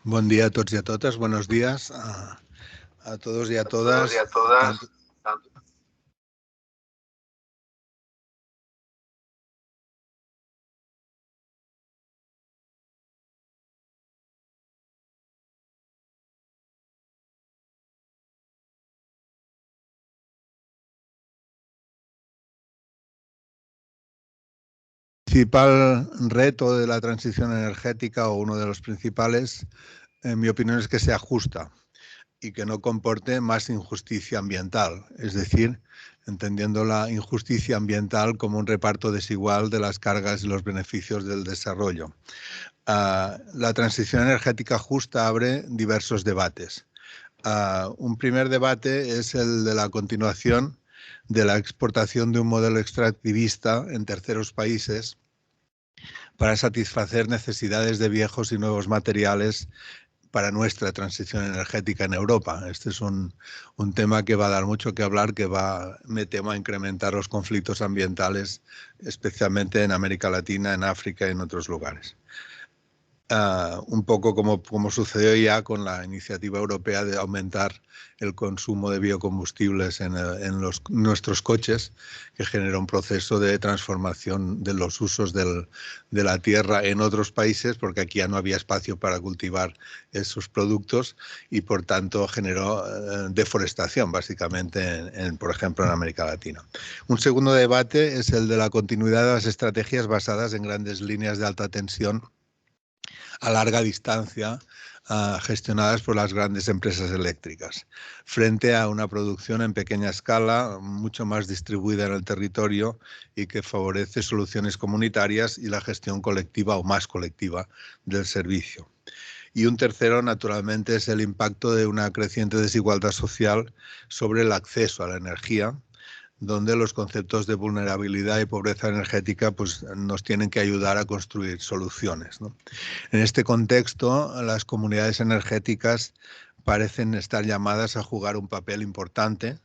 Buen día a tots y a totes, buenos días a todos y a todas. El principal reto de la transición energética, o uno de los principales, en mi opinión, es que sea justa y que no comporte más injusticia ambiental, es decir, entendiendo la injusticia ambiental como un reparto desigual de las cargas y los beneficios del desarrollo. La transición energética justa abre diversos debates. Un primer debate es el de la continuación de la exportación de un modelo extractivista en terceros países para satisfacer necesidades de viejos y nuevos materiales para nuestra transición energética en Europa. Este es un tema que va a dar mucho que hablar, que me temo, a incrementar los conflictos ambientales, especialmente en América Latina, en África y en otros lugares. Un poco como sucedió ya con la iniciativa europea de aumentar el consumo de biocombustibles en nuestros coches, que generó un proceso de transformación de los usos de la tierra en otros países, porque aquí ya no había espacio para cultivar esos productos y por tanto generó deforestación, básicamente, por ejemplo, en América Latina. Un segundo debate es el de la continuidad de las estrategias basadas en grandes líneas de alta tensión a larga distancia, gestionadas por las grandes empresas eléctricas, frente a una producción en pequeña escala, mucho más distribuida en el territorio y que favorece soluciones comunitarias y la gestión colectiva o más colectiva del servicio. Y un tercero, naturalmente, es el impacto de una creciente desigualdad social sobre el acceso a la energía, donde los conceptos de vulnerabilidad y pobreza energética pues, nos tienen que ayudar a construir soluciones, ¿no? En este contexto, las comunidades energéticas parecen estar llamadas a jugar un papel importante,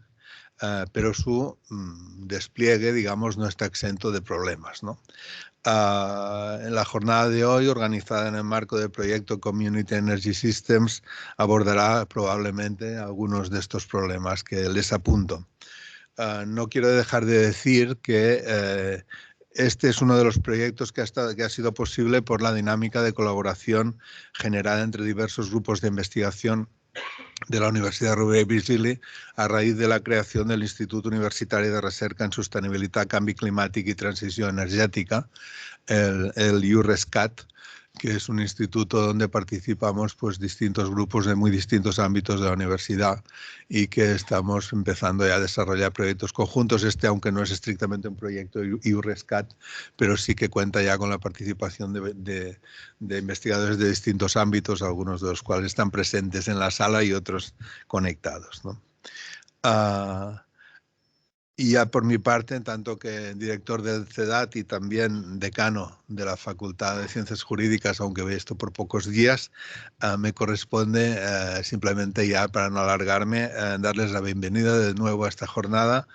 pero su despliegue, digamos, no está exento de problemas, ¿no? En la jornada de hoy, organizada en el marco del proyecto Community Energy Systems, abordará probablemente algunos de estos problemas que les apunto. No quiero dejar de decir que este es uno de los proyectos que ha sido posible por la dinámica de colaboración generada entre diversos grupos de investigación de la Universitat Rovira i Virgili a raíz de la creación del Instituto Universitario de Recerca en Sostenibilitat, Canvi Climàtic i Transició Energètica, el IURESCAT, que es un instituto donde participamos pues distintos grupos de muy distintos ámbitos de la universidad y que estamos empezando ya a desarrollar proyectos conjuntos. Aunque no es estrictamente un proyecto IURESCAT, pero sí que cuenta ya con la participación de investigadores de distintos ámbitos, algunos de los cuales están presentes en la sala y otros conectados, ¿no? Y ya por mi parte, en tanto que director del CEDAT y también decano de la Facultad de Ciencias Jurídicas, aunque ve esto por pocos días, me corresponde simplemente, ya para no alargarme, darles la bienvenida de nuevo a esta jornada,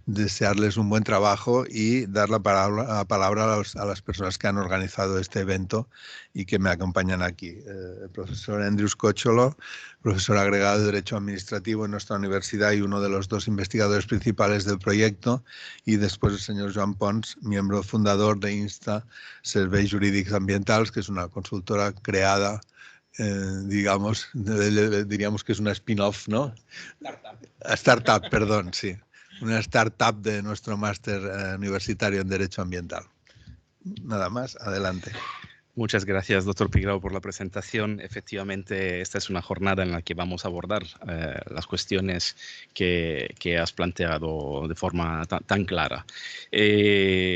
desearles un buen trabajo y dar la palabra a las personas que han organizado este evento y que me acompañan aquí. El profesor Andrew Cocholo, profesor agregado de Derecho Administrativo en nuestra universidad y uno de los dos investigadores principales del proyecto, y después el señor Joan Pons, miembro fundador de INSTA Serveis Jurídics Ambientals, que es una consultora creada, digamos, diríamos que es una spin-off, ¿no? Startup, perdón, sí. Una startup de nuestro máster universitario en Derecho Ambiental. Nada más, adelante. Muchas gracias, doctor Pigrao, por la presentación. Efectivamente, esta es una jornada en la que vamos a abordar las cuestiones que has planteado de forma tan clara.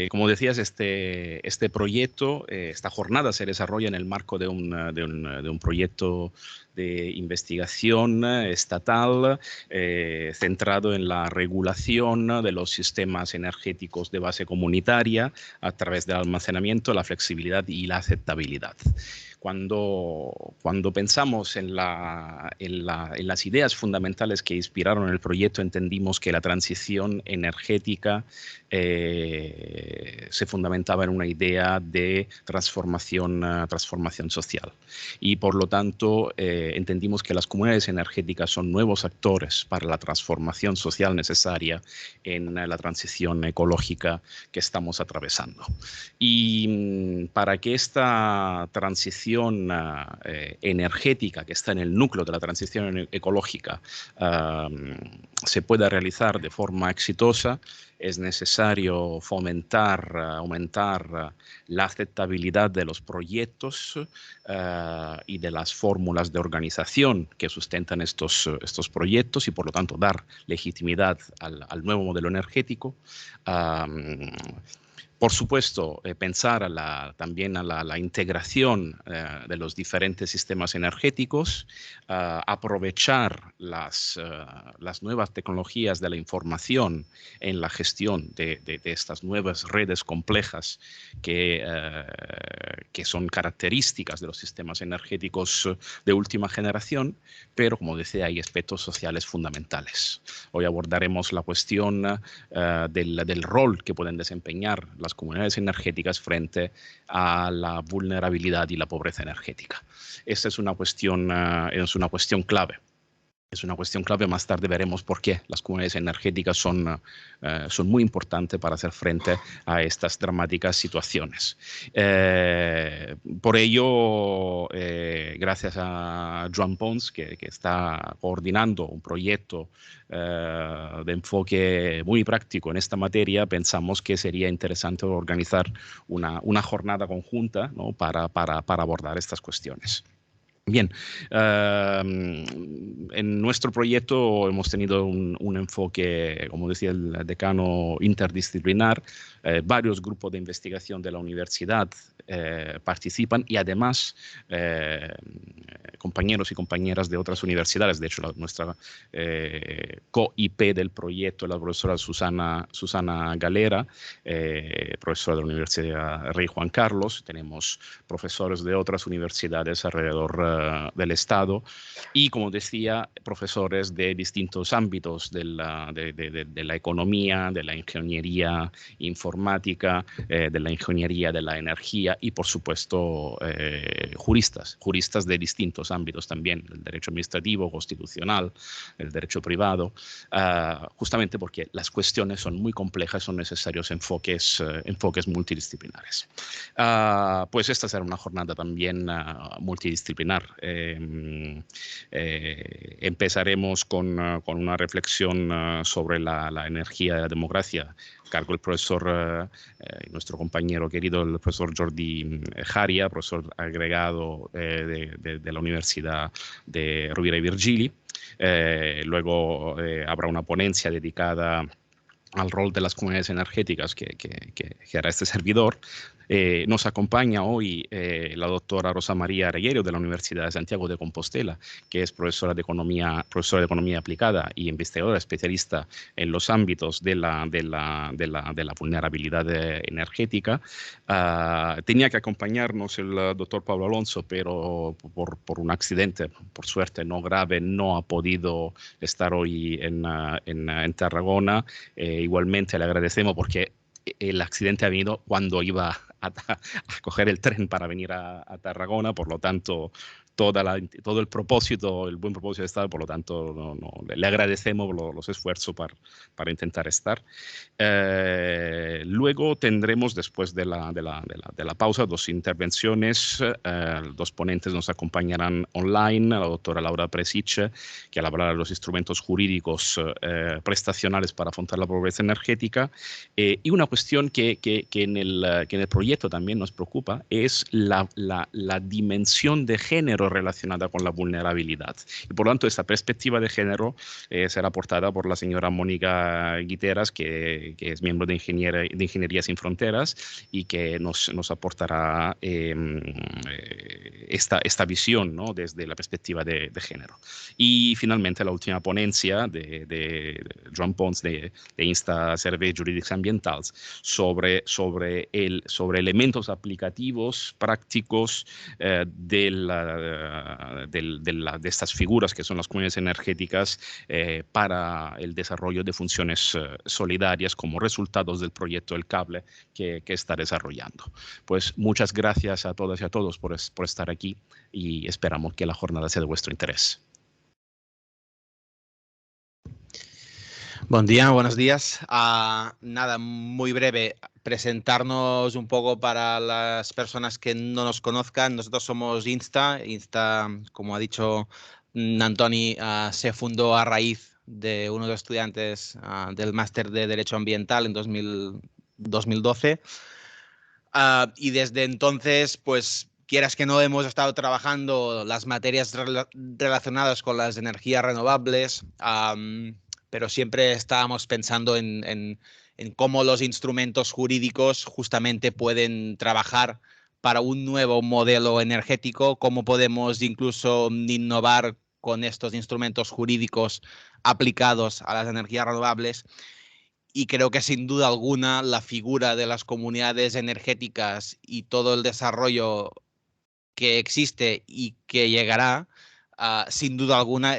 Como decías, este proyecto, esta jornada se desarrolla en el marco de un proyecto de investigación estatal centrado en la regulación de los sistemas energéticos de base comunitaria a través del almacenamiento, la flexibilidad y la aceptabilidad. Cuando pensamos en las ideas fundamentales que inspiraron el proyecto, entendimos que la transición energética se fundamentaba en una idea de transformación social. Y por lo tanto, entendimos que las comunidades energéticas son nuevos actores para la transformación social necesaria en la transición ecológica que estamos atravesando. Y para que esta transición energética que está en el núcleo de la transición ecológica se pueda realizar de forma exitosa, es necesario fomentar, aumentar la aceptabilidad de los proyectos y de las fórmulas de organización que sustentan estos proyectos y por lo tanto dar legitimidad al nuevo modelo energético. Por supuesto, pensar también a la integración de los diferentes sistemas energéticos, aprovechar las nuevas tecnologías de la información en la gestión de estas nuevas redes complejas que son características de los sistemas energéticos de última generación, pero como decía, hay aspectos sociales fundamentales. Hoy abordaremos la cuestión del rol que pueden desempeñar las comunidades energéticas frente a la vulnerabilidad y la pobreza energética. Esta es una cuestión clave. Es una cuestión clave, más tarde veremos por qué las comunidades energéticas son muy importantes para hacer frente a estas dramáticas situaciones. Por ello, gracias a Joan Pons, que está coordinando un proyecto de enfoque muy práctico en esta materia, pensamos que sería interesante organizar una jornada conjunta, ¿no?, para abordar estas cuestiones. Bien, en nuestro proyecto hemos tenido un enfoque, como decía el decano, interdisciplinar. Varios grupos de investigación de la universidad participan y además compañeros y compañeras de otras universidades. De hecho, nuestra co-IP del proyecto es la profesora Susana Galera, profesora de la Universidad Rey Juan Carlos. Tenemos profesores de otras universidades alrededor del Estado y, como decía, profesores de distintos ámbitos de la economía, de la ingeniería informática, de la ingeniería de la energía y, por supuesto, juristas de distintos ámbitos también, el derecho administrativo, constitucional, el derecho privado, justamente porque las cuestiones son muy complejas, son necesarios enfoques multidisciplinares. Pues esta será una jornada también multidisciplinar. Empezaremos con una reflexión sobre la energía y la democracia, cargo el profesor, nuestro compañero querido, el profesor Jordi Jaria, profesor agregado de la Universidad de Rovira i Virgili. Luego habrá una ponencia dedicada al rol de las comunidades energéticas que hará este servidor. Nos acompaña hoy la doctora Rosa María Regueiro de la Universidad de Santiago de Compostela, que es profesora de Economía aplicada y investigadora especialista en los ámbitos de la vulnerabilidad energética. Tenía que acompañarnos el doctor Pablo Alonso, pero por un accidente, por suerte no grave, no ha podido estar hoy en Tarragona. Igualmente le agradecemos porque el accidente ha venido cuando iba a coger el tren para venir a Tarragona, por lo tanto todo el propósito, el buen propósito de estar, por lo tanto le agradecemos los esfuerzos para intentar estar. Luego tendremos, después de la pausa, dos intervenciones. Dos ponentes nos acompañarán online, la doctora Laura Presic, que hablará de los instrumentos jurídicos prestacionales para afrontar la pobreza energética, y una cuestión que en el proyecto también nos preocupa es la dimensión de género relacionada con la vulnerabilidad. Y por lo tanto, esta perspectiva de género será aportada por la señora Mónica Guiteras, que es miembro de Ingeniería Sin Fronteras y que nos aportará esta visión, ¿no?, desde la perspectiva de género. Y finalmente la última ponencia de Joan Pons de Insta Serveis Jurídics Ambientals sobre elementos aplicativos prácticos de estas figuras que son las comunidades energéticas para el desarrollo de funciones solidarias como resultados del proyecto El Cable que está desarrollando. Pues muchas gracias a todas y a todos por estar aquí y esperamos que la jornada sea de vuestro interés. Buen día, buenos días. Nada, muy breve, presentarnos un poco para las personas que no nos conozcan. Nosotros somos Insta, como ha dicho Antoni, se fundó a raíz de unos estudiantes del máster de Derecho Ambiental en 2012. Y desde entonces, pues quieras que no, hemos estado trabajando las materias relacionadas con las energías renovables, pero siempre estábamos pensando en cómo los instrumentos jurídicos justamente pueden trabajar para un nuevo modelo energético, cómo podemos incluso innovar con estos instrumentos jurídicos aplicados a las energías renovables. Y creo que sin duda alguna la figura de las comunidades energéticas y todo el desarrollo que existe y que llegará, sin duda alguna,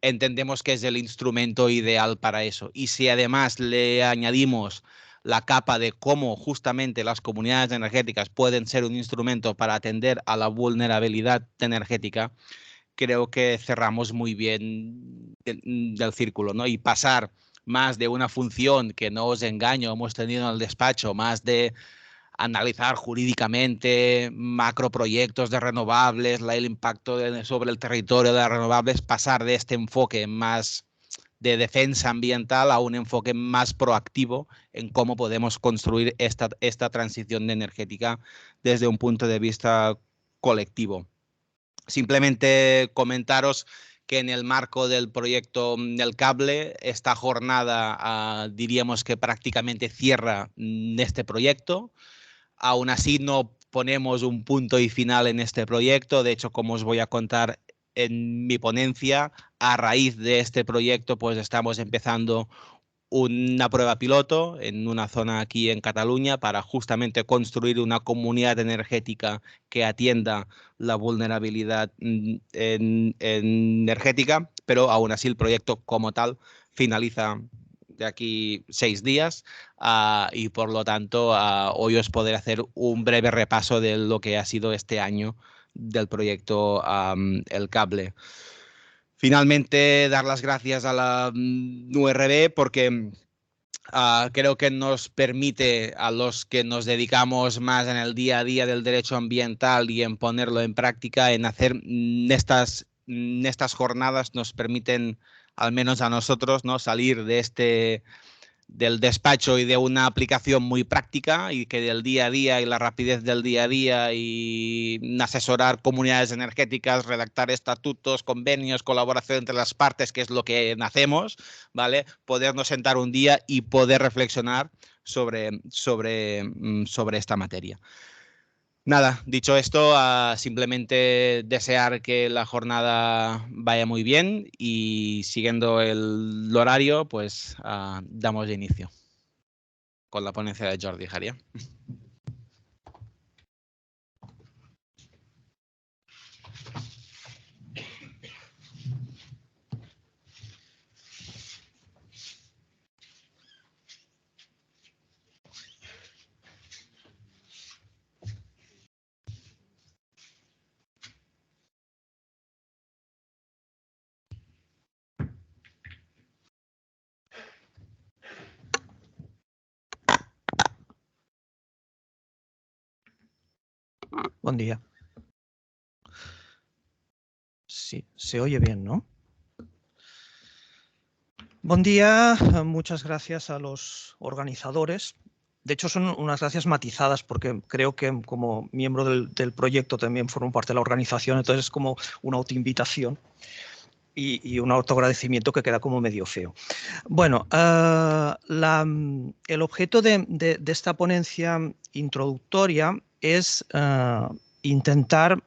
entendemos que es el instrumento ideal para eso. Y si además le añadimos la capa de cómo justamente las comunidades energéticas pueden ser un instrumento para atender a la vulnerabilidad energética, creo que cerramos muy bien del círculo, ¿no? Y pasar más de una función que, no os engaño, hemos tenido en el despacho, más de analizar jurídicamente macroproyectos de renovables, el impacto sobre el territorio de las renovables, pasar de este enfoque más de defensa ambiental a un enfoque más proactivo en cómo podemos construir esta transición energética desde un punto de vista colectivo. Simplemente comentaros que en el marco del proyecto El Cable, esta jornada diríamos que prácticamente cierra este proyecto. Aún así no ponemos un punto y final en este proyecto. De hecho, como os voy a contar en mi ponencia, a raíz de este proyecto pues estamos empezando una prueba piloto en una zona aquí en Cataluña para justamente construir una comunidad energética que atienda la vulnerabilidad energética, pero aún así el proyecto como tal finaliza de aquí 6 días y por lo tanto hoy os podré hacer un breve repaso de lo que ha sido este año del proyecto El Cable. Finalmente, dar las gracias a la URB porque creo que nos permite a los que nos dedicamos más en el día a día del derecho ambiental y en ponerlo en práctica, en hacer estas jornadas, nos permiten, al menos a nosotros, ¿no?, salir de del despacho y de una aplicación muy práctica y que del día a día y la rapidez del día a día y asesorar comunidades energéticas, redactar estatutos, convenios, colaboración entre las partes, que es lo que hacemos, ¿vale? Podernos sentar un día y poder reflexionar sobre esta materia. Nada, dicho esto, simplemente desear que la jornada vaya muy bien y siguiendo el horario, pues damos inicio con la ponencia de Jordi Jaria. Buen día. Sí, se oye bien, ¿no? Buen día, muchas gracias a los organizadores De hecho, son unas gracias matizadas porque creo que como miembro del proyecto también formo parte de la organización, entonces es como una autoinvitación y un autoagradecimiento que queda como medio feo. Bueno, el objeto de esta ponencia introductoria es intentar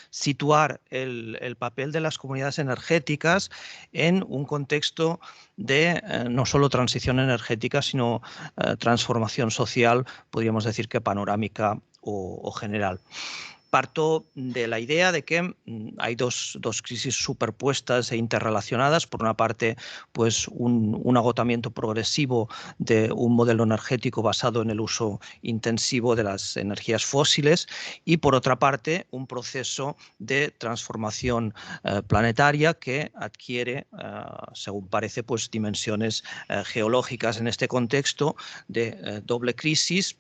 situar el papel de las comunidades energéticas en un contexto de no solo transición energética, sino transformación social, podríamos decir que panorámica o general. Parto de la idea de que hay dos crisis superpuestas e interrelacionadas. Por una parte, pues un agotamiento progresivo de un modelo energético basado en el uso intensivo de las energías fósiles y, por otra parte, un proceso de transformación planetaria que adquiere, según parece, pues dimensiones geológicas. En este contexto de doble crisis,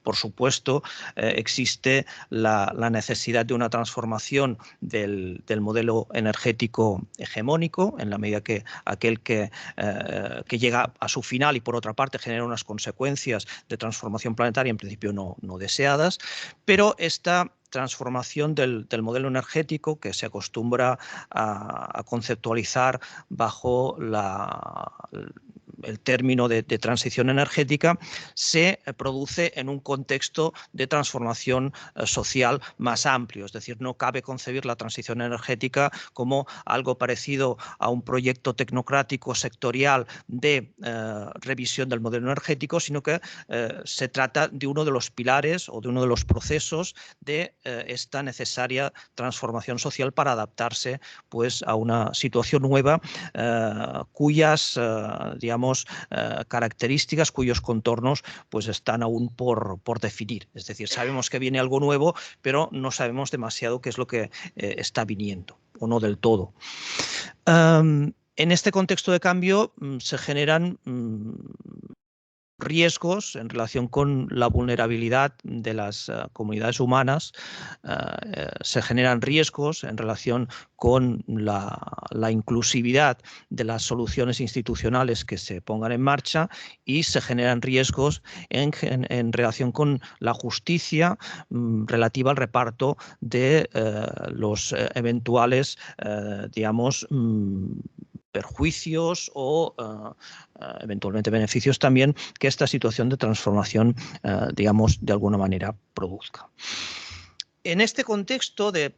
por supuesto, existe la necesidad de una transformación del modelo energético hegemónico, en la medida que aquel que llega a su final y por otra parte genera unas consecuencias de transformación planetaria en principio no deseadas, pero esta transformación del modelo energético que se acostumbra a conceptualizar bajo el término de transición energética se produce en un contexto de transformación social más amplio. Es decir, no cabe concebir la transición energética como algo parecido a un proyecto tecnocrático sectorial de revisión del modelo energético, sino que se trata de uno de los pilares o de uno de los procesos de esta necesaria transformación social para adaptarse pues, a una situación nueva cuyas, digamos, características, cuyos contornos pues, están aún por definir. Es decir, sabemos que viene algo nuevo, pero no sabemos demasiado qué es lo que está viniendo, o no del todo. En este contexto de cambio se generan riesgos en relación con la vulnerabilidad de las comunidades humanas, se generan riesgos en relación con la inclusividad de las soluciones institucionales que se pongan en marcha y se generan riesgos en relación con la justicia relativa al reparto de los eventuales, digamos, perjuicios o eventualmente beneficios también que esta situación de transformación, digamos, de alguna manera produzca. En este contexto de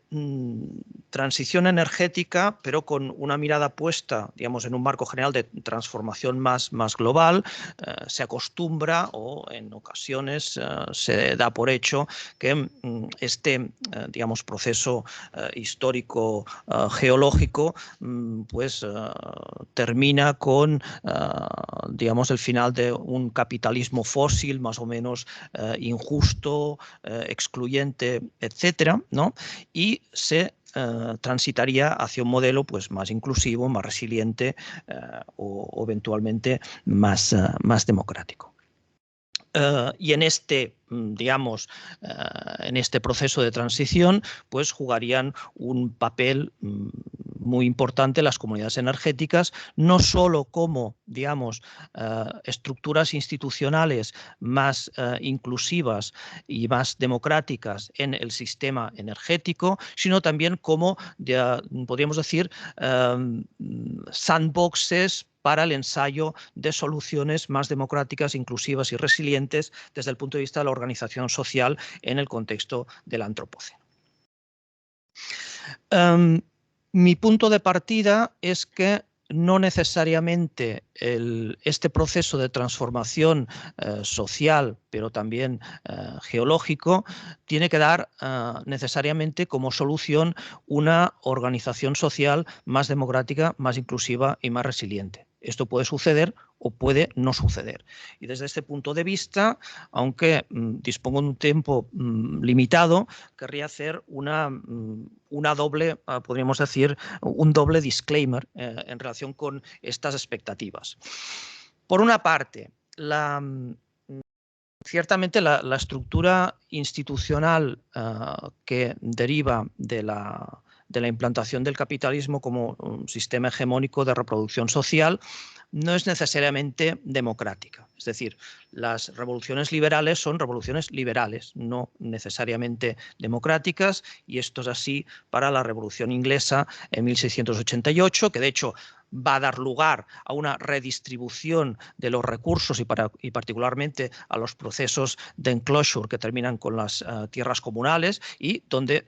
transición energética, pero con una mirada puesta, digamos, en un marco general de transformación más global, se acostumbra o en ocasiones se da por hecho que este, digamos, proceso histórico geológico, pues termina con, digamos, el final de un capitalismo fósil más o menos injusto, excluyente, etcétera, ¿no? Y se transitaría hacia un modelo pues, más inclusivo, más resiliente o eventualmente más democrático. Y en este, digamos, en este proceso de transición, pues jugarían un papel muy importante las comunidades energéticas, no solo como, digamos, estructuras institucionales más inclusivas y más democráticas en el sistema energético, sino también como, podríamos decir, sandboxes para el ensayo de soluciones más democráticas, inclusivas y resilientes desde el punto de vista de la organización social en el contexto del antropoceno. Mi punto de partida es que no necesariamente este proceso de transformación social, pero también geológico, tiene que dar necesariamente como solución una organización social más democrática, más inclusiva y más resiliente. Esto puede suceder o puede no suceder. Y desde este punto de vista, aunque dispongo de un tiempo limitado, querría hacer una doble, podríamos decir, un doble disclaimer en relación con estas expectativas. Por una parte, ciertamente la estructura institucional que deriva de la implantación del capitalismo como un sistema hegemónico de reproducción social no es necesariamente democrática. Es decir, las revoluciones liberales son revoluciones liberales, no necesariamente democráticas, y esto es así para la Revolución Inglesa en 1688, que de hecho va a dar lugar a una redistribución de los recursos y particularmente a los procesos de enclosure que terminan con las tierras comunales y donde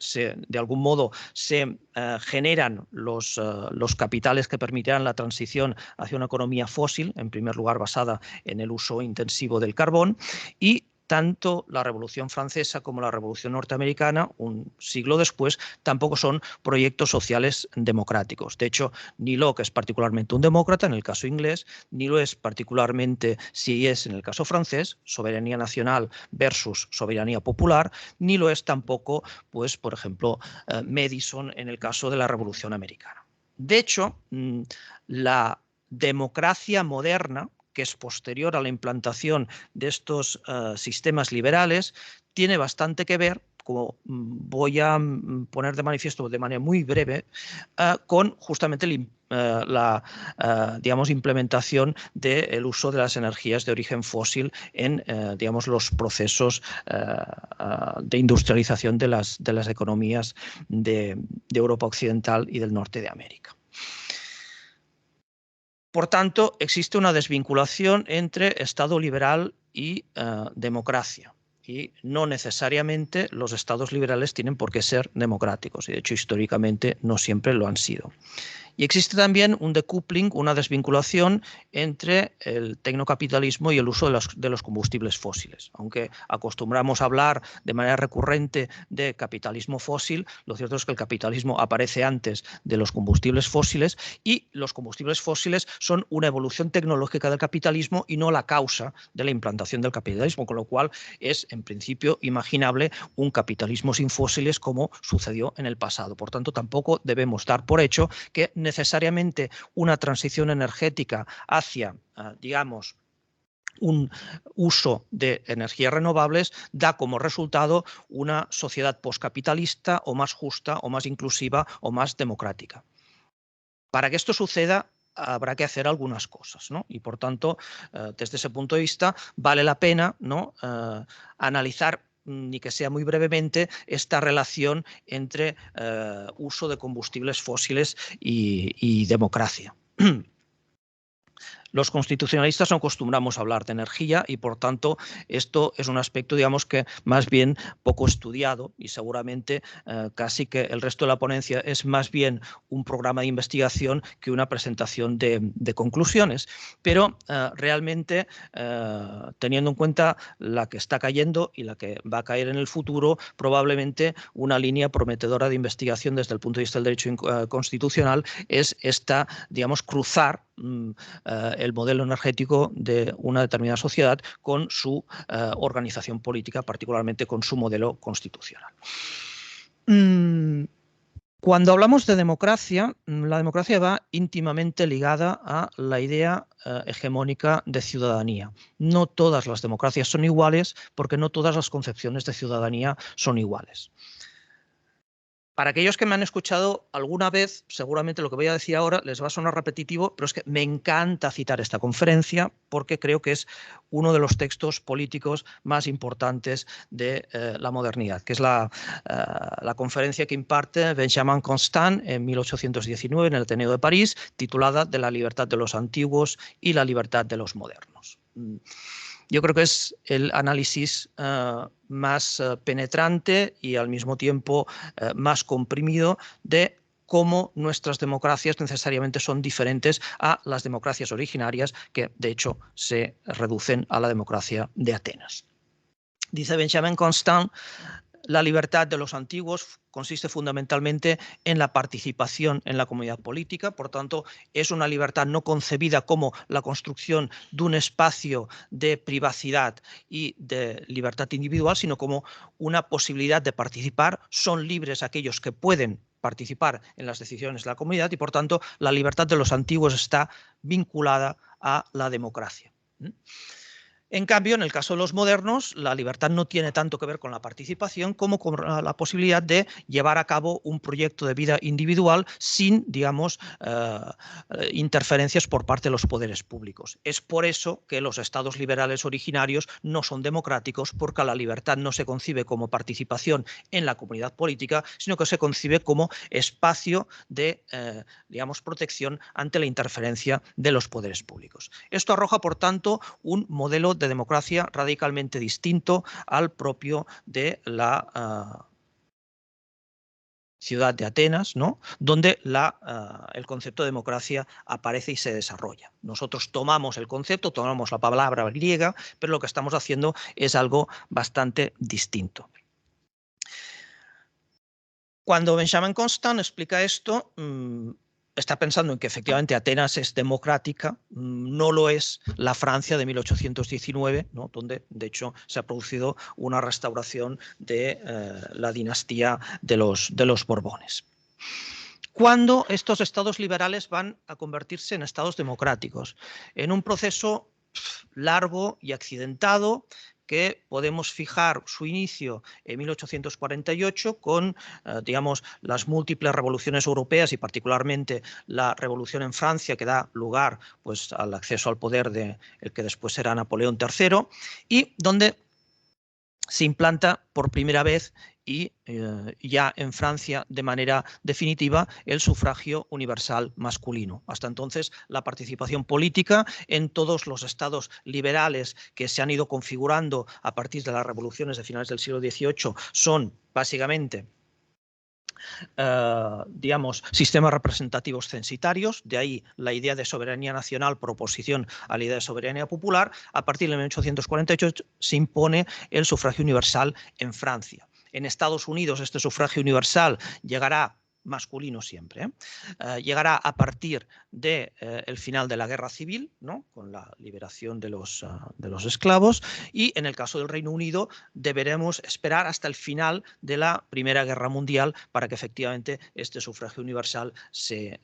de algún modo se generan los capitales que permitirán la transición hacia una economía fósil, en primer lugar basada en el uso intensivo del carbón, y tanto la Revolución Francesa como la Revolución Norteamericana, un siglo después, tampoco son proyectos sociales democráticos. De hecho, ni Locke es particularmente un demócrata en el caso inglés, ni lo es particularmente si es en el caso francés, soberanía nacional versus soberanía popular, ni lo es tampoco, pues, por ejemplo, Madison en el caso de la Revolución Americana. De hecho, la democracia moderna, que es posterior a la implantación de estos sistemas liberales, tiene bastante que ver, como voy a poner de manifiesto de manera muy breve, con justamente la digamos, implementación del uso de las energías de origen fósil en digamos, los procesos de industrialización de las economías de Europa Occidental y del norte de América. Por tanto, existe una desvinculación entre Estado liberal y democracia. Y no necesariamente los estados liberales tienen por qué ser democráticos. Y de hecho, históricamente no siempre lo han sido. Y existe también un decoupling, una desvinculación entre el tecnocapitalismo y el uso de los combustibles fósiles. Aunque acostumbramos a hablar de manera recurrente de capitalismo fósil, lo cierto es que el capitalismo aparece antes de los combustibles fósiles y los combustibles fósiles son una evolución tecnológica del capitalismo y no la causa de la implantación del capitalismo, con lo cual es en principio imaginable un capitalismo sin fósiles como sucedió en el pasado. Por tanto, tampoco debemos dar por hecho que necesariamente una transición energética hacia, digamos, un uso de energías renovables da como resultado una sociedad postcapitalista o más justa o más inclusiva o más democrática. Para que esto suceda, habrá que hacer algunas cosas, ¿no? Y por tanto, desde ese punto de vista, vale la pena, ¿no?, analizar, ni que sea muy brevemente, esta relación entre uso de combustibles fósiles y democracia. Los constitucionalistas no acostumbramos a hablar de energía y, por tanto, esto es un aspecto, digamos, que más bien poco estudiado y seguramente casi que el resto de la ponencia es más bien un programa de investigación que una presentación de conclusiones. Pero realmente, teniendo en cuenta la que está cayendo y la que va a caer en el futuro, probablemente una línea prometedora de investigación desde el punto de vista del derecho constitucional es esta, digamos, cruzar el modelo energético de una determinada sociedad con su organización política, particularmente con su modelo constitucional. Cuando hablamos de democracia, la democracia va íntimamente ligada a la idea hegemónica de ciudadanía. No todas las democracias son iguales porque no todas las concepciones de ciudadanía son iguales. Para aquellos que me han escuchado alguna vez, seguramente lo que voy a decir ahora les va a sonar repetitivo, pero es que me encanta citar esta conferencia porque creo que es uno de los textos políticos más importantes de la modernidad, que es la conferencia que imparte Benjamin Constant en 1819 en el Ateneo de París, titulada De la libertad de los antiguos y la libertad de los modernos. Yo creo que es el análisis más penetrante y al mismo tiempo más comprimido de cómo nuestras democracias necesariamente son diferentes a las democracias originarias, que de hecho se reducen a la democracia de Atenas. Dice Benjamin Constant: la libertad de los antiguos consiste fundamentalmente en la participación en la comunidad política, por tanto, es una libertad no concebida como la construcción de un espacio de privacidad y de libertad individual, sino como una posibilidad de participar. Son libres aquellos que pueden participar en las decisiones de la comunidad y, por tanto, la libertad de los antiguos está vinculada a la democracia. En cambio, en el caso de los modernos, la libertad no tiene tanto que ver con la participación como con la posibilidad de llevar a cabo un proyecto de vida individual sin, digamos, interferencias por parte de los poderes públicos. Es por eso que los estados liberales originarios no son democráticos, porque la libertad no se concibe como participación en la comunidad política, sino que se concibe como espacio de, digamos, protección ante la interferencia de los poderes públicos. Esto arroja, por tanto, un modelo de democracia radicalmente distinto al propio de la ciudad de Atenas, ¿no? Donde el concepto de democracia aparece y se desarrolla. Nosotros tomamos el concepto, tomamos la palabra griega, pero lo que estamos haciendo es algo bastante distinto. Cuando Benjamin Constant explica esto, está pensando en que efectivamente Atenas es democrática, no lo es la Francia de 1819, ¿no? Donde de hecho se ha producido una restauración de la dinastía de los Borbones. ¿Cuándo estos estados liberales van a convertirse en estados democráticos? En un proceso largo y accidentado, que podemos fijar su inicio en 1848 con, digamos, las múltiples revoluciones europeas y particularmente la revolución en Francia que da lugar, pues, al acceso al poder de el que después será Napoleón III, y donde se implanta por primera vez y ya en Francia de manera definitiva el sufragio universal masculino. Hasta entonces la participación política en todos los estados liberales que se han ido configurando a partir de las revoluciones de finales del siglo XVIII son básicamente digamos, sistemas representativos censitarios, de ahí la idea de soberanía nacional por oposición a la idea de soberanía popular. A partir de 1848 se impone el sufragio universal en Francia. En Estados Unidos este sufragio universal llegará, masculino siempre, llegará a partir del final de la Guerra Civil, ¿no? Con la liberación de los esclavos, y en el caso del Reino Unido deberemos esperar hasta el final de la Primera Guerra Mundial para que efectivamente este sufragio universal se,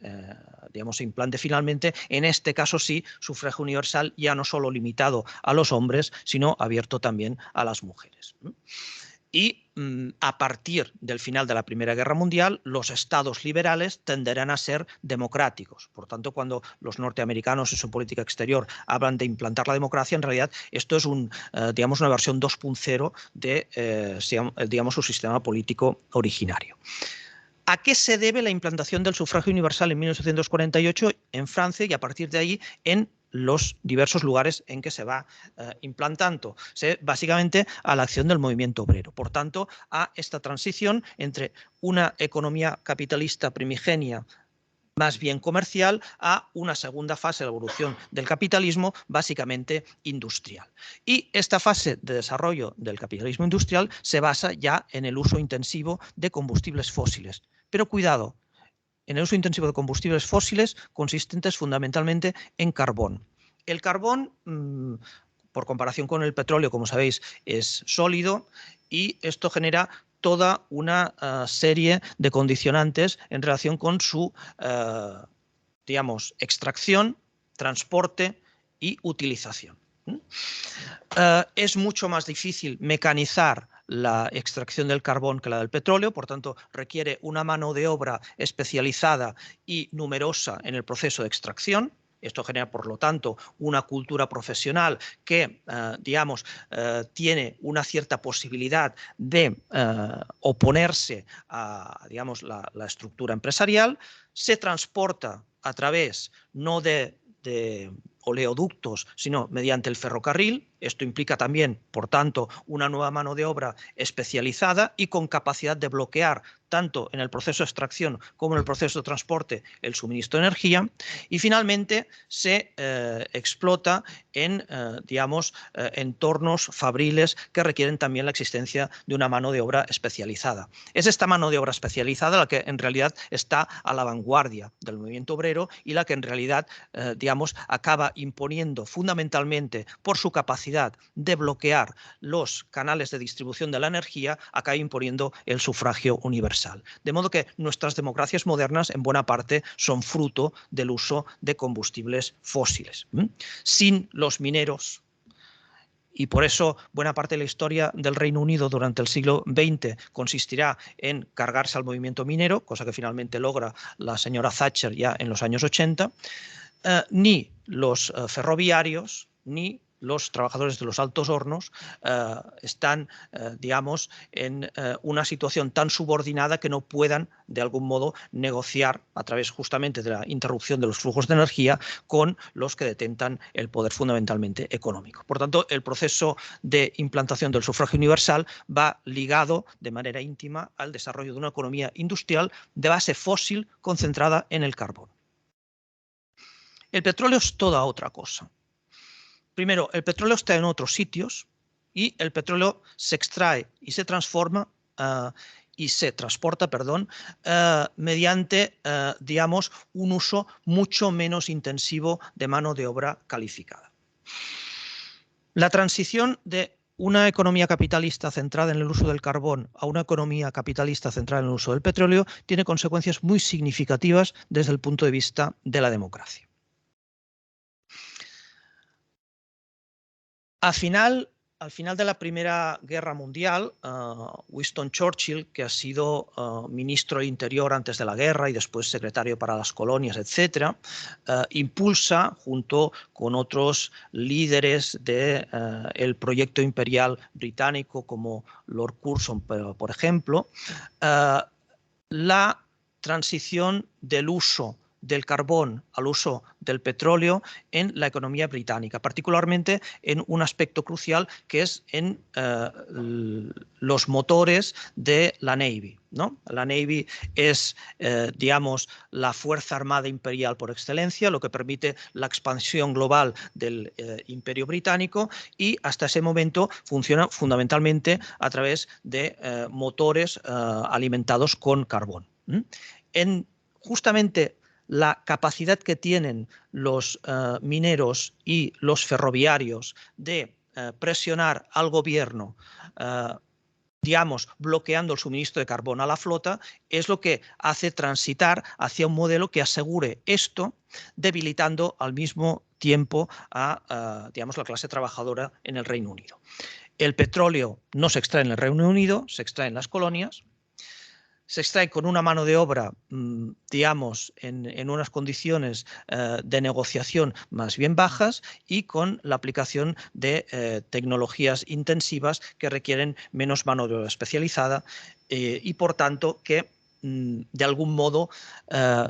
digamos, se implante finalmente. En este caso sí, sufragio universal ya no solo limitado a los hombres, sino abierto también a las mujeres. Y a partir del final de la Primera Guerra Mundial, los estados liberales tenderán a ser democráticos. Por tanto, cuando los norteamericanos en su política exterior hablan de implantar la democracia, en realidad esto es digamos, una versión 2.0 de digamos, su sistema político originario. ¿A qué se debe la implantación del sufragio universal en 1848 en Francia y a partir de ahí en los diversos lugares en que se va implantando? Básicamente a la acción del movimiento obrero. Por tanto, a esta transición entre una economía capitalista primigenia más bien comercial a una segunda fase de la evolución del capitalismo básicamente industrial. Y esta fase de desarrollo del capitalismo industrial se basa ya en el uso intensivo de combustibles fósiles. Pero cuidado, en el uso intensivo de combustibles fósiles consistentes fundamentalmente en carbón. El carbón, por comparación con el petróleo, como sabéis, es sólido y esto genera toda una serie de condicionantes en relación con su, digamos, extracción, transporte y utilización. Es mucho más difícil mecanizar la extracción del carbón que la del petróleo, por tanto requiere una mano de obra especializada y numerosa en el proceso de extracción. Esto genera, por lo tanto, una cultura profesional que, digamos, tiene una cierta posibilidad de oponerse a, digamos, la estructura empresarial. Se transporta a través no de oleoductos, sino mediante el ferrocarril. Esto implica también, por tanto, una nueva mano de obra especializada y con capacidad de bloquear tanto en el proceso de extracción como en el proceso de transporte el suministro de energía. Y finalmente se explota en, digamos, entornos fabriles que requieren también la existencia de una mano de obra especializada. Es esta mano de obra especializada la que en realidad está a la vanguardia del movimiento obrero y la que en realidad, digamos, acaba imponiendo fundamentalmente por su capacidad de bloquear los canales de distribución de la energía, acaba imponiendo el sufragio universal. De modo que nuestras democracias modernas en buena parte son fruto del uso de combustibles fósiles. Sin los mineros y por eso buena parte de la historia del Reino Unido durante el siglo XX consistirá en cargarse al movimiento minero, cosa que finalmente logra la señora Thatcher ya en los años 80, ni los ferroviarios, ni los trabajadores de los altos hornos están, digamos, en una situación tan subordinada que no puedan, de algún modo, negociar a través justamente de la interrupción de los flujos de energía con los que detentan el poder fundamentalmente económico. Por tanto, el proceso de implantación del sufragio universal va ligado de manera íntima al desarrollo de una economía industrial de base fósil concentrada en el carbón. El petróleo es toda otra cosa. Primero, el petróleo está en otros sitios y el petróleo se extrae y se transforma y se transporta, mediante, digamos, un uso mucho menos intensivo de mano de obra calificada. La transición de una economía capitalista centrada en el uso del carbón a una economía capitalista centrada en el uso del petróleo tiene consecuencias muy significativas desde el punto de vista de la democracia. Al final de la Primera Guerra Mundial, Winston Churchill, que ha sido ministro del Interior antes de la guerra y después secretario para las colonias, etc., impulsa, junto con otros líderes del proyecto imperial británico, como Lord Curzon, por ejemplo, la transición del uso del carbón al uso del petróleo en la economía británica, particularmente en un aspecto crucial que es en los motores de la Navy, ¿no? La Navy es, digamos, la Fuerza Armada Imperial por excelencia, lo que permite la expansión global del Imperio Británico, y hasta ese momento funciona fundamentalmente a través de motores alimentados con carbón. Justamente la capacidad que tienen los mineros y los ferroviarios de presionar al gobierno, digamos, bloqueando el suministro de carbón a la flota, es lo que hace transitar hacia un modelo que asegure esto, debilitando al mismo tiempo a digamos, la clase trabajadora en el Reino Unido. El petróleo no se extrae en el Reino Unido, se extrae en las colonias. Se extrae con una mano de obra, digamos, en unas condiciones de negociación más bien bajas y con la aplicación de tecnologías intensivas que requieren menos mano de obra especializada y, por tanto, que de algún modo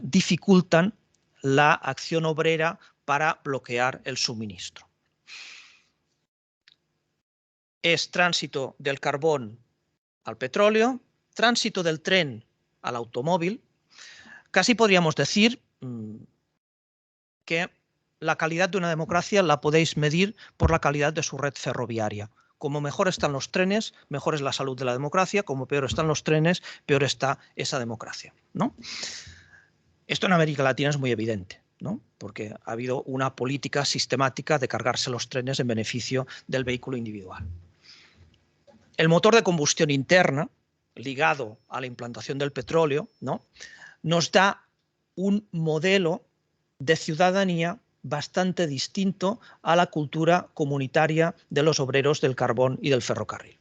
dificultan la acción obrera para bloquear el suministro. Es tránsito del carbón al petróleo, tránsito del tren al automóvil. Casi podríamos decir que la calidad de una democracia la podéis medir por la calidad de su red ferroviaria. Como mejor están los trenes, mejor es la salud de la democracia. Como peor están los trenes, peor está esa democracia, ¿no? Esto en América Latina es muy evidente, ¿no? Porque ha habido una política sistemática de cargarse los trenes en beneficio del vehículo individual. El motor de combustión interna, ligado a la implantación del petróleo, ¿no?, nos da un modelo de ciudadanía bastante distinto a la cultura comunitaria de los obreros del carbón y del ferrocarril.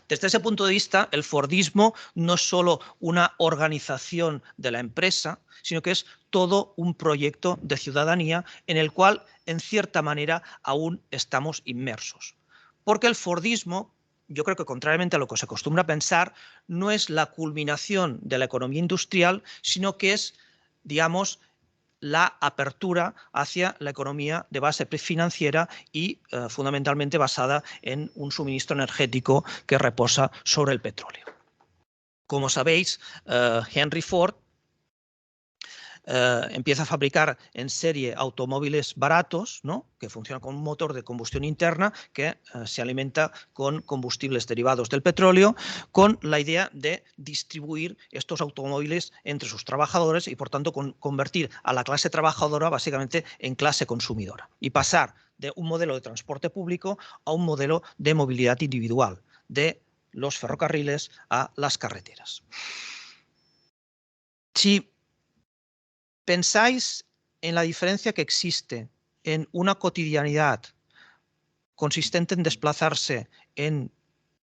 Desde ese punto de vista, el Fordismo no es solo una organización de la empresa, sino que es todo un proyecto de ciudadanía en el cual, en cierta manera, aún estamos inmersos. Porque el Fordismo, yo creo que contrariamente a lo que se acostumbra a pensar, no es la culminación de la economía industrial, sino que es, digamos, la apertura hacia la economía de base financiera y fundamentalmente basada en un suministro energético que reposa sobre el petróleo. Como sabéis, Henry Ford empieza a fabricar en serie automóviles baratos, ¿no?, que funcionan con un motor de combustión interna que se alimenta con combustibles derivados del petróleo, con la idea de distribuir estos automóviles entre sus trabajadores y, por tanto, convertir a la clase trabajadora básicamente en clase consumidora y pasar de un modelo de transporte público a un modelo de movilidad individual, de los ferrocarriles a las carreteras. Si pensáis en la diferencia que existe en una cotidianidad consistente en desplazarse en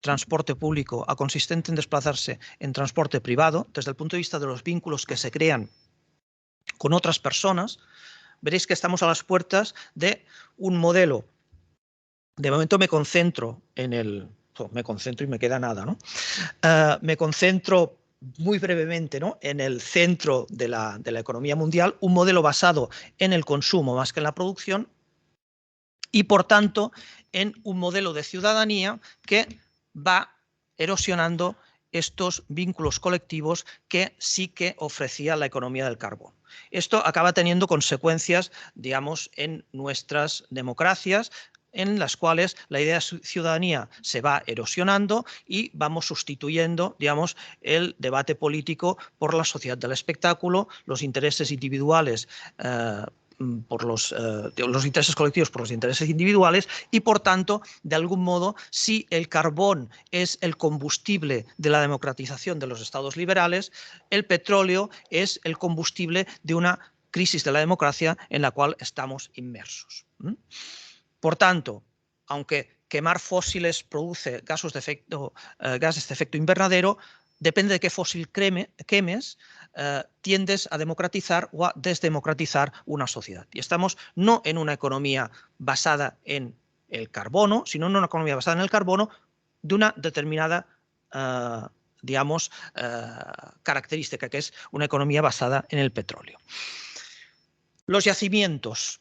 transporte público a consistente en desplazarse en transporte privado, desde el punto de vista de los vínculos que se crean con otras personas, veréis que estamos a las puertas de un modelo. De momento me concentro en el... me concentro y me queda nada, ¿no? Me concentro muy brevemente, ¿no?, en el centro de la economía mundial, un modelo basado en el consumo más que en la producción y, por tanto, en un modelo de ciudadanía que va erosionando estos vínculos colectivos que sí que ofrecía la economía del carbón. Esto acaba teniendo consecuencias, digamos, en nuestras democracias, en las cuales la idea de ciudadanía se va erosionando y vamos sustituyendo, digamos, el debate político por la sociedad del espectáculo, los intereses individuales por los intereses colectivos por los intereses individuales y, por tanto, de algún modo, si el carbón es el combustible de la democratización de los estados liberales, el petróleo es el combustible de una crisis de la democracia en la cual estamos inmersos. Por tanto, aunque quemar fósiles produce gases de efecto invernadero, depende de qué fósil quemes, tiendes a democratizar o a desdemocratizar una sociedad. Y estamos no en una economía basada en el carbono, sino en una economía basada en el carbono de una determinada, característica, que es una economía basada en el petróleo. Los yacimientos.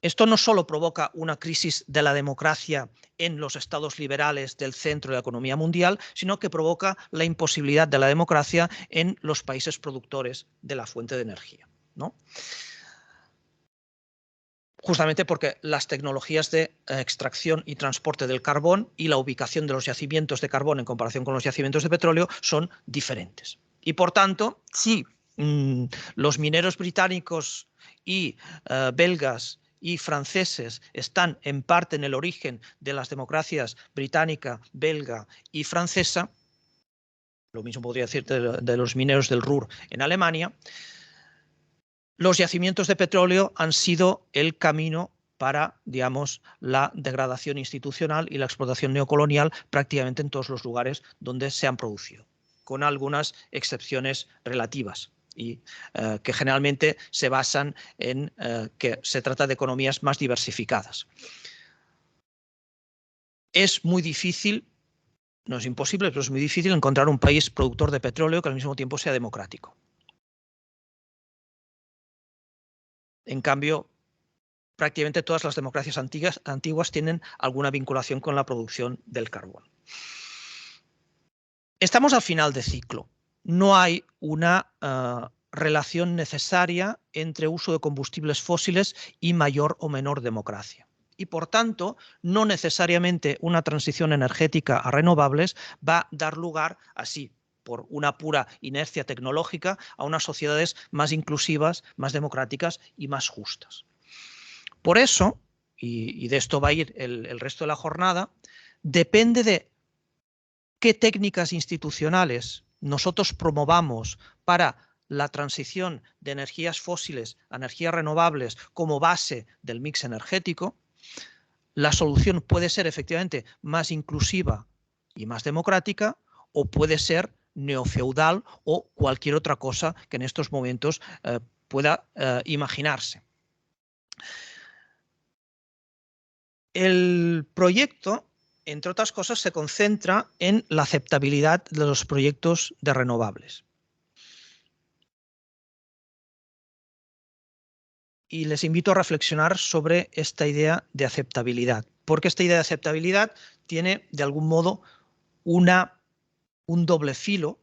Esto no solo provoca una crisis de la democracia en los estados liberales del centro de la economía mundial, sino que provoca la imposibilidad de la democracia en los países productores de la fuente de energía, ¿no? Justamente porque las tecnologías de extracción y transporte del carbón y la ubicación de los yacimientos de carbón en comparación con los yacimientos de petróleo son diferentes. Y, por tanto, si los mineros británicos y belgas y franceses están en parte en el origen de las democracias británica, belga y francesa, lo mismo podría decir de los mineros del Ruhr en Alemania, los yacimientos de petróleo han sido el camino para, digamos, la degradación institucional y la explotación neocolonial prácticamente en todos los lugares donde se han producido, con algunas excepciones relativas, y que generalmente se basan en que se trata de economías más diversificadas. Es muy difícil, no es imposible, pero es muy difícil encontrar un país productor de petróleo que al mismo tiempo sea democrático. En cambio, prácticamente todas las democracias antiguas tienen alguna vinculación con la producción del carbón. Estamos al final de ciclo. No hay una relación necesaria entre uso de combustibles fósiles y mayor o menor democracia. Y, por tanto, no necesariamente una transición energética a renovables va a dar lugar, así, por una pura inercia tecnológica, a unas sociedades más inclusivas, más democráticas y más justas. Por eso, y de esto va a ir el resto de la jornada, depende de qué técnicas institucionales nosotros promovamos para la transición de energías fósiles a energías renovables como base del mix energético. La solución puede ser efectivamente más inclusiva y más democrática, o puede ser neofeudal o cualquier otra cosa que en estos momentos pueda imaginarse. El proyecto, entre otras cosas, se concentra en la aceptabilidad de los proyectos de renovables. Y les invito a reflexionar sobre esta idea de aceptabilidad, porque esta idea de aceptabilidad tiene, de algún modo, un doble filo,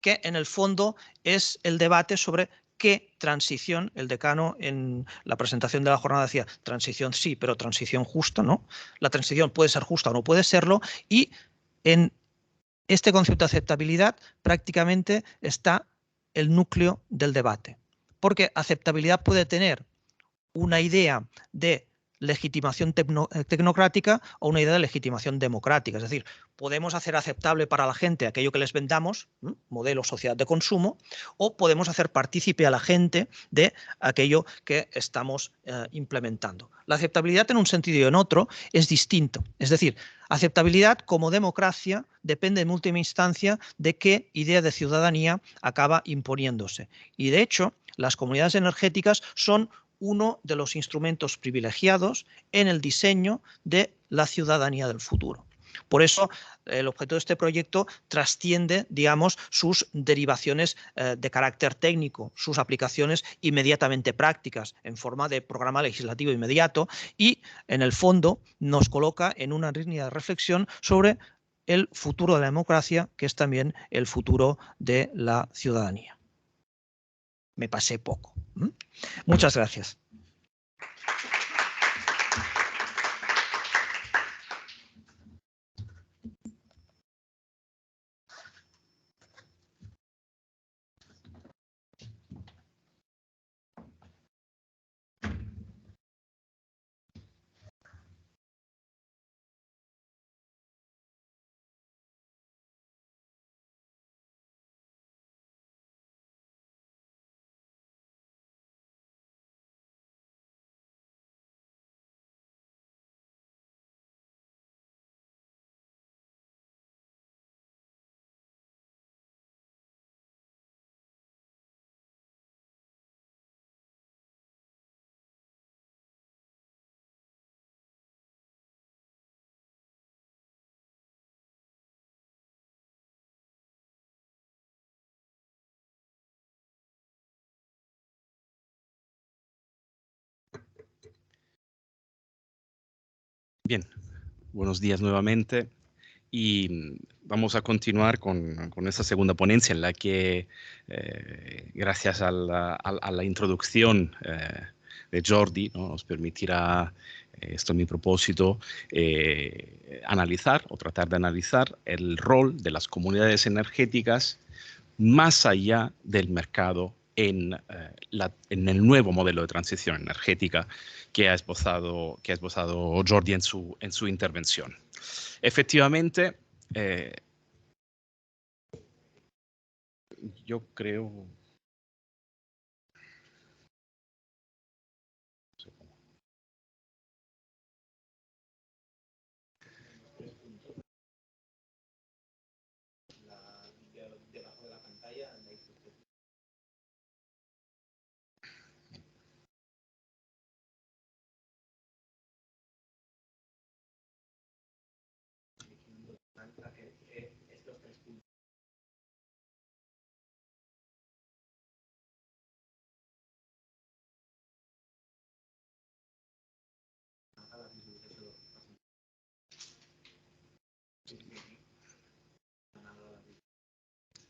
que en el fondo es el debate sobre qué transición. El decano en la presentación de la jornada decía transición sí, pero transición justa, ¿no? La transición puede ser justa o no puede serlo, y en este concepto de aceptabilidad prácticamente está el núcleo del debate, porque aceptabilidad puede tener una idea de legitimación tecnocrática o una idea de legitimación democrática. Es decir, podemos hacer aceptable para la gente aquello que les vendamos, modelo sociedad de consumo, o podemos hacer partícipe a la gente de aquello que estamos implementando. La aceptabilidad en un sentido y en otro es distinto. Es decir, aceptabilidad como democracia depende en última instancia de qué idea de ciudadanía acaba imponiéndose. Y de hecho, las comunidades energéticas son uno de los instrumentos privilegiados en el diseño de la ciudadanía del futuro. Por eso, el objeto de este proyecto trasciende, digamos, sus derivaciones de carácter técnico, sus aplicaciones inmediatamente prácticas, en forma de programa legislativo inmediato, y, en el fondo, nos coloca en una línea de reflexión sobre el futuro de la democracia, que es también el futuro de la ciudadanía. Me pasé poco. Muchas gracias. Bien, buenos días nuevamente y vamos a continuar con esta segunda ponencia en la que, gracias a la introducción de Jordi, ¿no?, nos permitirá, esto es mi propósito, analizar o tratar de analizar el rol de las comunidades energéticas más allá del mercado en el nuevo modelo de transición energética que ha esbozado Jordi en su intervención. Efectivamente, yo creo... Debajo de la pantalla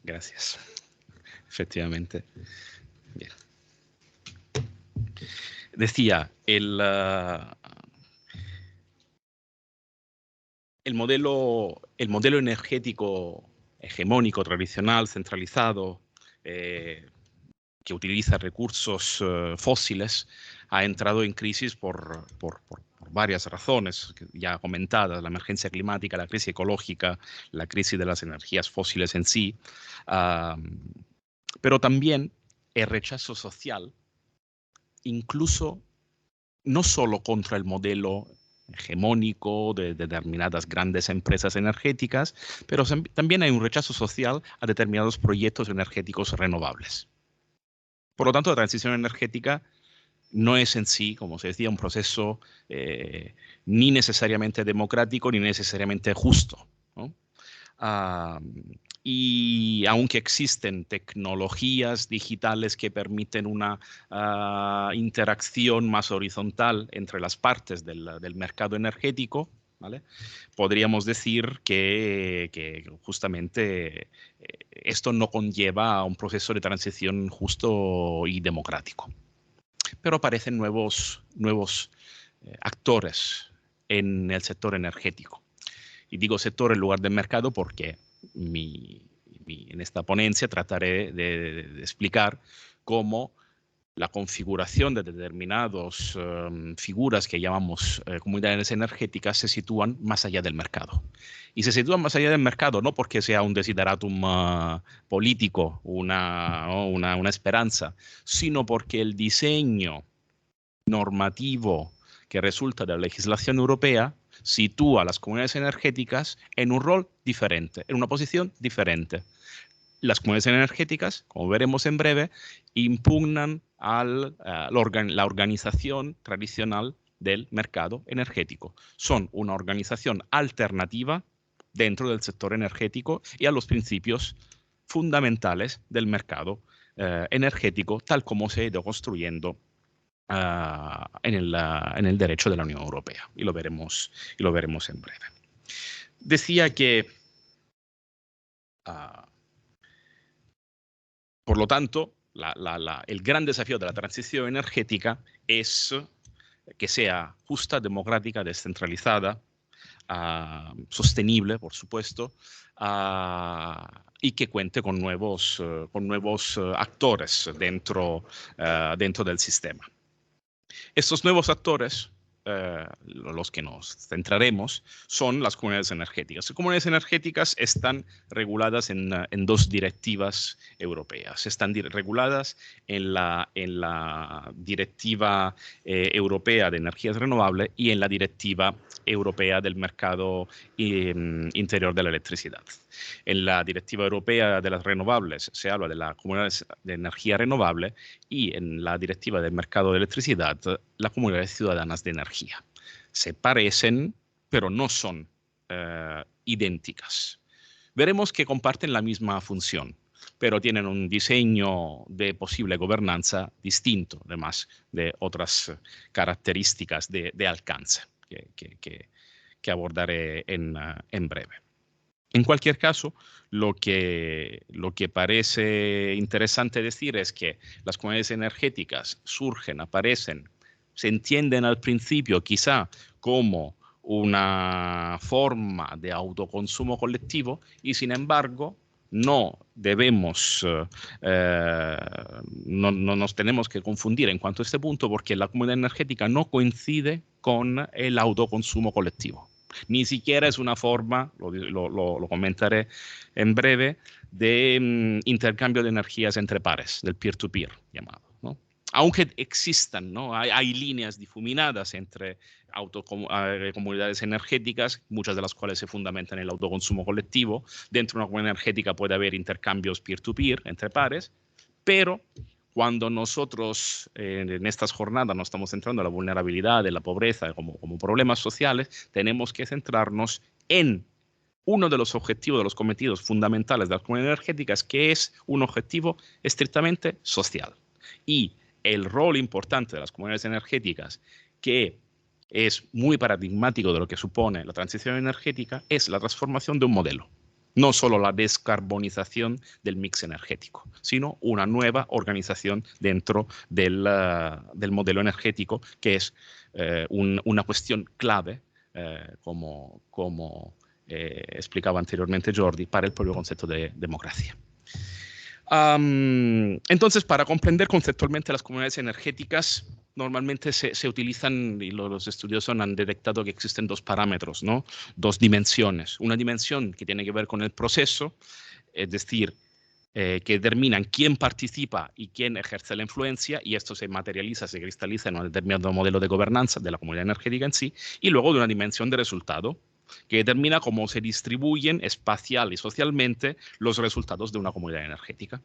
Gracias. Efectivamente. Bien. Decía, el modelo energético hegemónico, tradicional, centralizado, que utiliza recursos fósiles, ha entrado en crisis por varias razones ya comentadas: la emergencia climática, la crisis ecológica, la crisis de las energías fósiles en sí, pero también el rechazo social, incluso no solo contra el modelo hegemónico de determinadas grandes empresas energéticas, pero también hay un rechazo social a determinados proyectos energéticos renovables. Por lo tanto, la transición energética no es en sí, como se decía, un proceso ni necesariamente democrático ni necesariamente justo, ¿no? Y aunque existen tecnologías digitales que permiten una interacción más horizontal entre las partes del mercado energético, ¿vale?, podríamos decir que justamente esto no conlleva a un proceso de transición justo y democrático. Pero aparecen nuevos actores en el sector energético. Y digo sector en lugar del mercado porque en esta ponencia trataré de explicar cómo la configuración de determinadas figuras que llamamos comunidades energéticas se sitúan más allá del mercado. Y se sitúan más allá del mercado no porque sea un desideratum político, una esperanza, sino porque el diseño normativo que resulta de la legislación europea sitúa a las comunidades energéticas en un rol diferente, en una posición diferente. Las comunidades energéticas, como veremos en breve, impugnan a la organización tradicional del mercado energético. Son una organización alternativa dentro del sector energético y a los principios fundamentales del mercado energético, tal como se ha ido construyendo en el derecho de la Unión Europea. Y lo veremos en breve. Decía que por lo tanto, el gran desafío de la transición energética es que sea justa, democrática, descentralizada, sostenible, por supuesto, y que cuente con nuevos actores dentro del sistema. Estos nuevos actores, los que nos centraremos, son las comunidades energéticas. Las comunidades energéticas están reguladas en dos directivas europeas. Están reguladas en la Directiva Europea de Energías Renovables y en la Directiva Europea del Mercado Interior de la Electricidad. En la Directiva Europea de las Renovables se habla de la Comunidad de Energía Renovable y en la Directiva del Mercado de Electricidad, la Comunidad de Ciudadanas de Energía. Se parecen, pero no son idénticas. Veremos que comparten la misma función, pero tienen un diseño de posible gobernanza distinto, además de otras características de alcance que abordaré en breve. En cualquier caso, lo que parece interesante decir es que las comunidades energéticas surgen, aparecen, se entienden al principio quizá como una forma de autoconsumo colectivo y sin embargo no nos tenemos que confundir en cuanto a este punto porque la comunidad energética no coincide con el autoconsumo colectivo. Ni siquiera es una forma, lo comentaré en breve, de intercambio de energías entre pares, del peer-to-peer llamado, ¿no? Aunque existan, ¿no? Hay líneas difuminadas entre comunidades energéticas, muchas de las cuales se fundamentan en el autoconsumo colectivo. Dentro de una comunidad energética puede haber intercambios peer-to-peer entre pares, pero cuando nosotros en estas jornadas nos estamos centrando en la vulnerabilidad, en la pobreza como problemas sociales, tenemos que centrarnos en uno de los objetivos, de los cometidos fundamentales de las comunidades energéticas, que es un objetivo estrictamente social. Y el rol importante de las comunidades energéticas, que es muy paradigmático de lo que supone la transición energética, es la transformación de un modelo. No solo la descarbonización del mix energético, sino una nueva organización dentro del modelo energético, que es una cuestión clave, como explicaba anteriormente Jordi, para el propio concepto de democracia. Entonces, para comprender conceptualmente las comunidades energéticas, normalmente se utilizan, y los estudiosos han detectado que existen dos parámetros, ¿no? Dos dimensiones. Una dimensión que tiene que ver con el proceso, es decir, que determinan quién participa y quién ejerce la influencia, y esto se materializa, se cristaliza en un determinado modelo de gobernanza de la comunidad energética en sí, y luego de una dimensión de resultado, que determina cómo se distribuyen espacial y socialmente los resultados de una comunidad energética.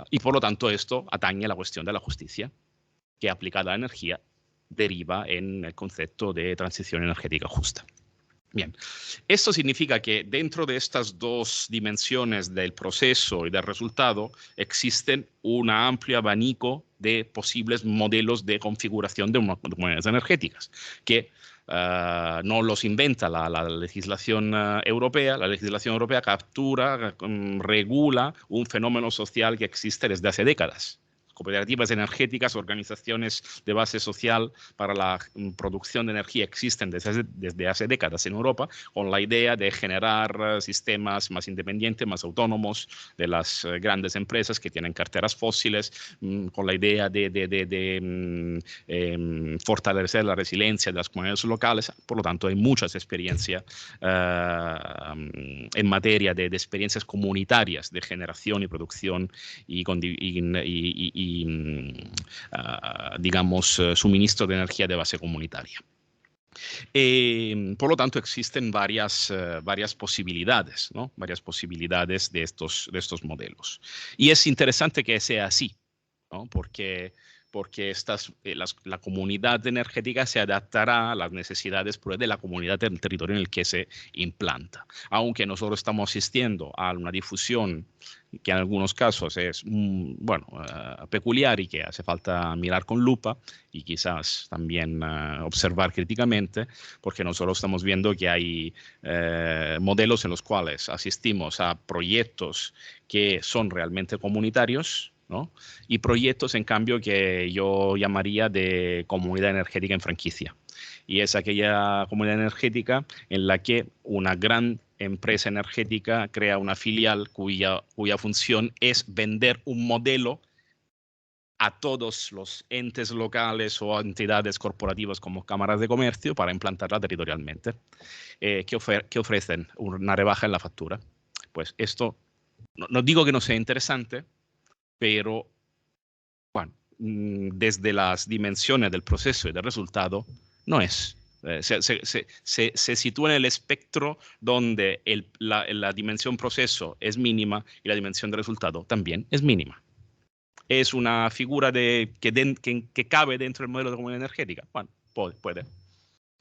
Y por lo tanto esto atañe a la cuestión de la justicia, que aplicada a la energía deriva en el concepto de transición energética justa. Bien, esto significa que dentro de estas dos dimensiones del proceso y del resultado existen un amplio abanico de posibles modelos de configuración de comunidades energéticas, que no los inventa la legislación europea. La legislación europea captura, regula un fenómeno social que existe desde hace décadas. cooperativas energéticas, organizaciones de base social para la producción de energía existen desde hace décadas en Europa, con la idea de generar sistemas más independientes, más autónomos de las grandes empresas que tienen carteras fósiles, con la idea de fortalecer la resiliencia de las comunidades locales. Por lo tanto, hay muchas experiencias en materia de experiencias comunitarias de generación y producción y digamos, suministro de energía de base comunitaria. Por lo tanto, existen varias posibilidades, ¿no? Varias posibilidades de estos modelos. Y es interesante que sea así, ¿no? Porque la comunidad energética se adaptará a las necesidades de la comunidad del territorio en el que se implanta. Aunque nosotros estamos asistiendo a una difusión que en algunos casos es peculiar y que hace falta mirar con lupa y quizás también observar críticamente, porque nosotros estamos viendo que hay modelos en los cuales asistimos a proyectos que son realmente comunitarios, ¿no? Y proyectos, en cambio, que yo llamaría de comunidad energética en franquicia. Y es aquella comunidad energética en la que una gran empresa energética crea una filial cuya función es vender un modelo a todos los entes locales o entidades corporativas como cámaras de comercio para implantarla territorialmente, que ofrecen una rebaja en la factura. Pues esto, no digo que no sea interesante, pero bueno, desde las dimensiones del proceso y del resultado, no es. Se sitúa en el espectro donde la dimensión proceso es mínima y la dimensión de resultado también es mínima. Es una figura que cabe dentro del modelo de comunidad energética. Bueno, puede.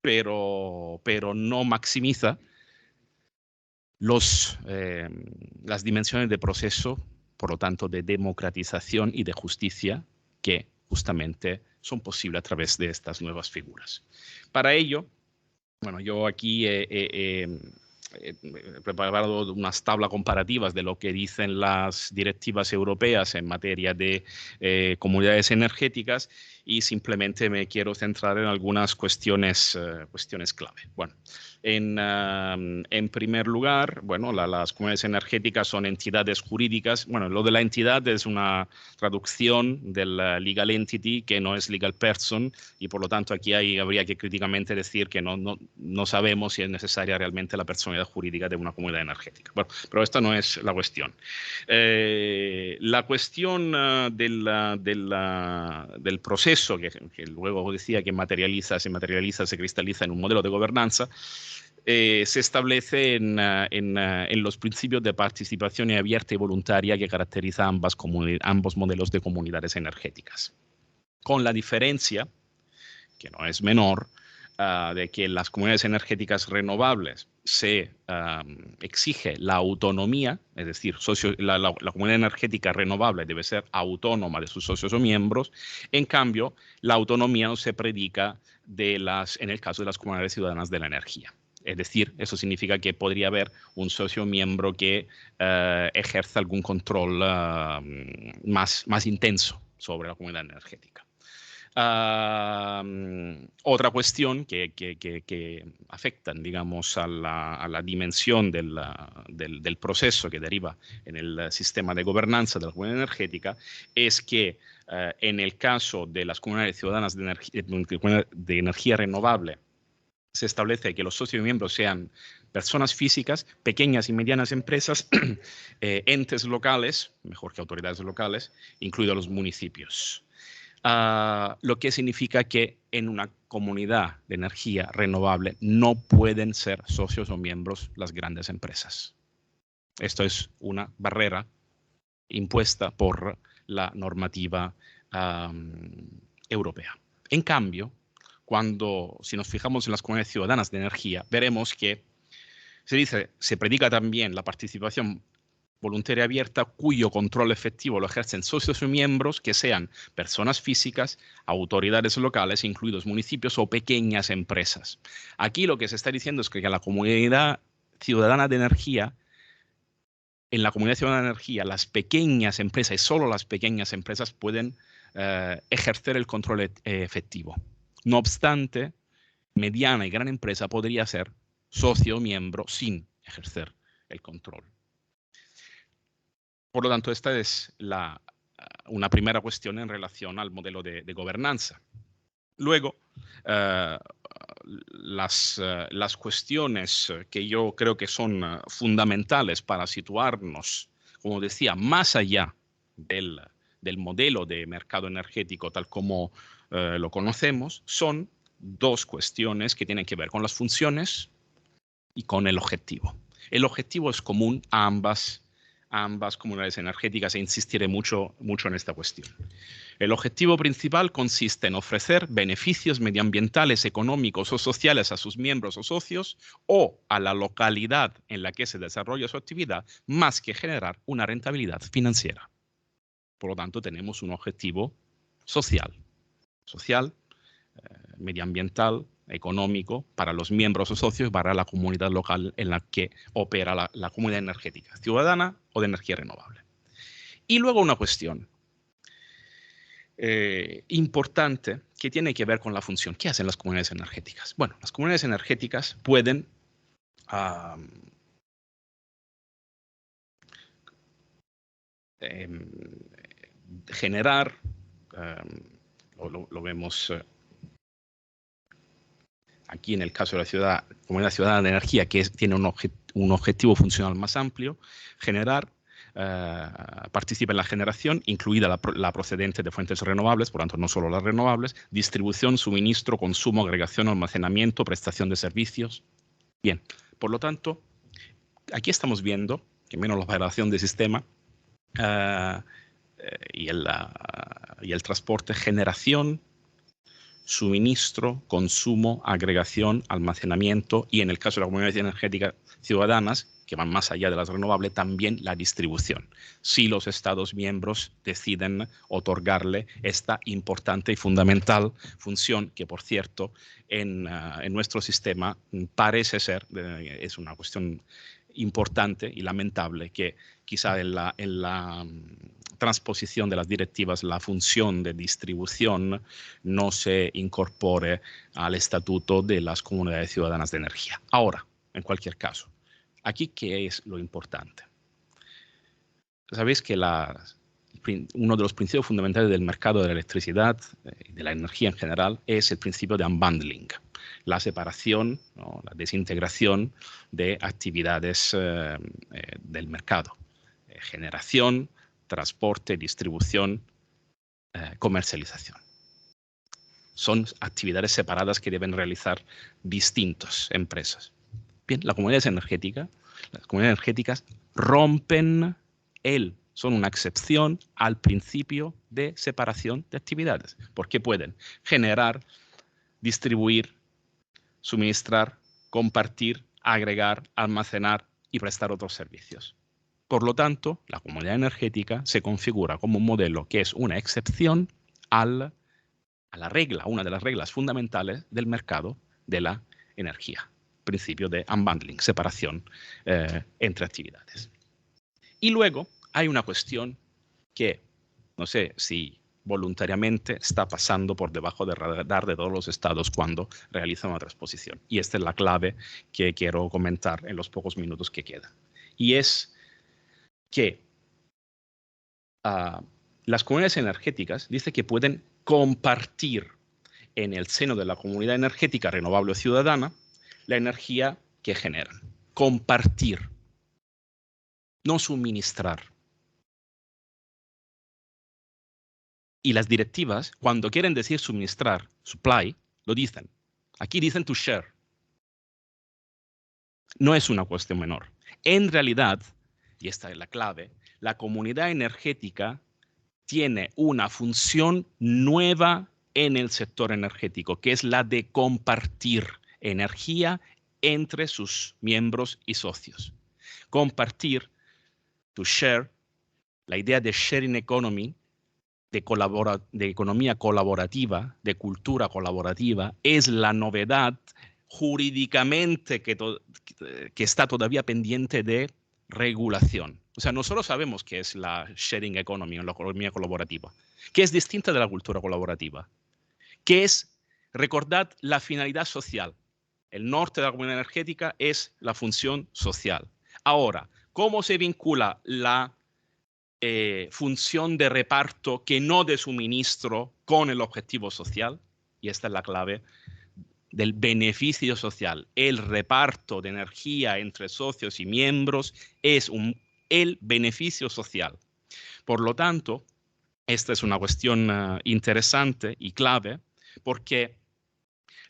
Pero no maximiza las dimensiones de proceso, por lo tanto, de democratización y de justicia que justamente son posibles a través de estas nuevas figuras. Para ello, bueno, yo aquí he preparado unas tablas comparativas de lo que dicen las directivas europeas en materia de comunidades energéticas y simplemente me quiero centrar en algunas cuestiones clave. Bueno, en primer lugar, bueno, las comunidades energéticas son entidades jurídicas. Bueno, lo de la entidad es una traducción del legal entity, que no es legal person, y por lo tanto aquí habría que críticamente decir que no sabemos si es necesaria realmente la personalidad jurídica de una comunidad energética. Bueno, pero esta no es la cuestión. La cuestión del proceso que luego decía que se cristaliza en un modelo de gobernanza, se establece en los principios de participación abierta y voluntaria que caracteriza ambos modelos de comunidades energéticas. Con la diferencia, que no es menor, de que en las comunidades energéticas renovables se exige la autonomía, es decir, la comunidad energética renovable debe ser autónoma de sus socios o miembros. En cambio, la autonomía no se predica en el caso de las comunidades ciudadanas de la energía. Es decir, eso significa que podría haber un socio miembro que ejerza algún control más intenso sobre la comunidad energética. Otra cuestión que afectan, digamos, a la dimensión del proceso que deriva en el sistema de gobernanza de la comunidad energética es que en el caso de las comunidades ciudadanas de energía renovable, se establece que los socios y miembros sean personas físicas, pequeñas y medianas empresas, entes locales, mejor que autoridades locales, incluidos los municipios. Lo que significa que en una comunidad de energía renovable no pueden ser socios o miembros las grandes empresas. Esto es una barrera impuesta por la normativa europea. En cambio, si nos fijamos en las comunidades ciudadanas de energía, veremos que se predica también la participación voluntaria abierta, cuyo control efectivo lo ejercen socios y miembros que sean personas físicas, autoridades locales, incluidos municipios o pequeñas empresas. Aquí lo que se está diciendo es que la comunidad ciudadana de energía en la Comunidad Ciudadana de Energía, las pequeñas empresas, y solo las pequeñas empresas, pueden ejercer el control efectivo. No obstante, mediana y gran empresa podría ser socio o miembro sin ejercer el control. Por lo tanto, esta es una primera cuestión en relación al modelo de gobernanza. Luego, las cuestiones que yo creo que son fundamentales para situarnos, como decía, más allá del modelo de mercado energético tal como lo conocemos, son dos cuestiones que tienen que ver con las funciones y con el objetivo. El objetivo es común a ambas comunidades energéticas e insistiré mucho en esta cuestión. El objetivo principal consiste en ofrecer beneficios medioambientales, económicos o sociales a sus miembros o socios o a la localidad en la que se desarrolla su actividad, más que generar una rentabilidad financiera. Por lo tanto, tenemos un objetivo social, medioambiental, económico para los miembros o socios y para la comunidad local en la que opera la comunidad energética, ciudadana o de energía renovable. Y luego una cuestión importante que tiene que ver con la función. ¿Qué hacen las comunidades energéticas? Bueno, las comunidades energéticas pueden generar, lo vemos aquí en el caso de la Comunidad Ciudadana de Energía, que tiene un objetivo funcional más amplio, participa en la generación, incluida la procedente de fuentes renovables, por tanto no solo las renovables, distribución, suministro, consumo, agregación, almacenamiento, prestación de servicios. Bien, por lo tanto, aquí estamos viendo que menos la operación del sistema y el transporte, generación, suministro, consumo, agregación, almacenamiento y en el caso de las comunidades energéticas ciudadanas, que van más allá de las renovables, también la distribución. Si los Estados miembros deciden otorgarle esta importante y fundamental función, que por cierto en nuestro sistema parece ser, es una cuestión importante y lamentable, que quizá en la transposición de las directivas la función de distribución no se incorpore al estatuto de las comunidades ciudadanas de energía. Ahora, en cualquier caso, aquí, ¿qué es lo importante? Sabéis que uno de los principios fundamentales del mercado de la electricidad y de la energía en general es el principio de unbundling, la separación, ¿no?, la desintegración de actividades del mercado. Generación, transporte, distribución, comercialización. Son actividades separadas que deben realizar distintas empresas. Bien, las comunidades energéticas rompen son una excepción al principio de separación de actividades, porque pueden generar, distribuir, suministrar, compartir, agregar, almacenar y prestar otros servicios. Por lo tanto, la comunidad energética se configura como un modelo que es una excepción a la regla, una de las reglas fundamentales del mercado de la energía. Principio de unbundling, separación entre actividades. Y luego hay una cuestión que no sé si voluntariamente está pasando por debajo del radar de todos los estados cuando realizan una transposición. Y esta es la clave que quiero comentar en los pocos minutos que quedan. Y es que las comunidades energéticas dice que pueden compartir en el seno de la comunidad energética renovable o ciudadana la energía que generan. Compartir, no suministrar. Y las directivas, cuando quieren decir suministrar, supply, lo dicen. Aquí dicen to share. No es una cuestión menor. En realidad, y esta es la clave, la comunidad energética tiene una función nueva en el sector energético, que es la de compartir energía entre sus miembros y socios. Compartir, to share, la idea de sharing economy, de economía colaborativa, de cultura colaborativa, es la novedad jurídicamente que está todavía pendiente de regulación. O sea, nosotros sabemos qué es la sharing economy, o la economía colaborativa, que es distinta de la cultura colaborativa, que es, recordad, la finalidad social. El norte de la comunidad energética es la función social. Ahora, ¿cómo se vincula la función de reparto que no de suministro con el objetivo social? Y esta es la clave del beneficio social. El reparto de energía entre socios y miembros es el beneficio social. Por lo tanto, esta es una cuestión interesante y clave porque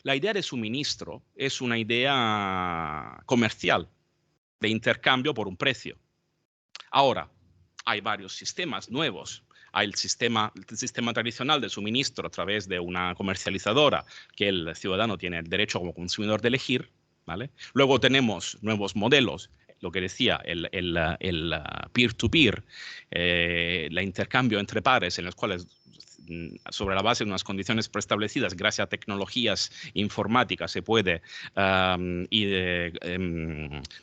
la idea de suministro es una idea comercial de intercambio por un precio. Ahora, hay varios sistemas nuevos. Hay el sistema tradicional de suministro a través de una comercializadora que el ciudadano tiene el derecho como consumidor de elegir, ¿vale? Luego tenemos nuevos modelos, lo que decía, el peer-to-peer, el intercambio entre pares en los cuales sobre la base de unas condiciones preestablecidas, gracias a tecnologías informáticas, se puede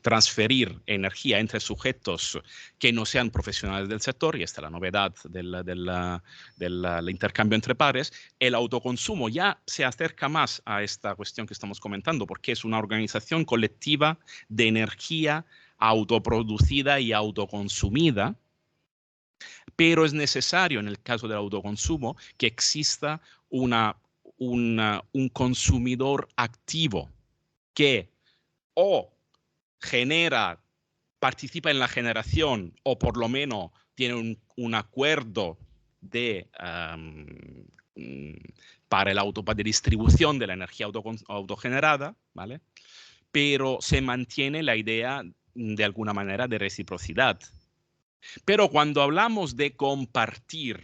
transferir energía entre sujetos que no sean profesionales del sector, y esta es la novedad del intercambio entre pares. El autoconsumo ya se acerca más a esta cuestión que estamos comentando, porque es una organización colectiva de energía autoproducida y autoconsumida, pero es necesario en el caso del autoconsumo que exista un consumidor activo que o participa en la generación o por lo menos tiene un acuerdo para la distribución de la energía autogenerada, ¿vale? Pero se mantiene la idea de alguna manera de reciprocidad. Pero cuando hablamos de compartir,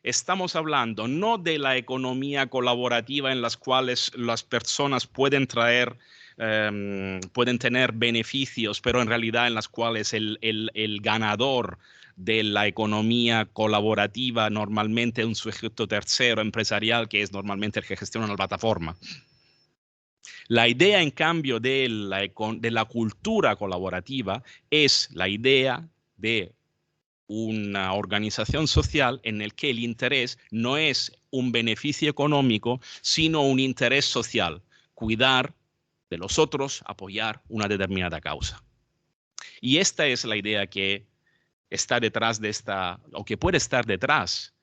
estamos hablando no de la economía colaborativa en las cuales las personas pueden tener beneficios, pero en realidad en las cuales el ganador de la economía colaborativa normalmente es un sujeto tercero empresarial que es normalmente el que gestiona la plataforma. La idea, en cambio, de la cultura colaborativa es la idea de una organización social en el que el interés no es un beneficio económico, sino un interés social, cuidar de los otros, apoyar una determinada causa. Y esta es la idea que está detrás de esta, o que puede estar detrás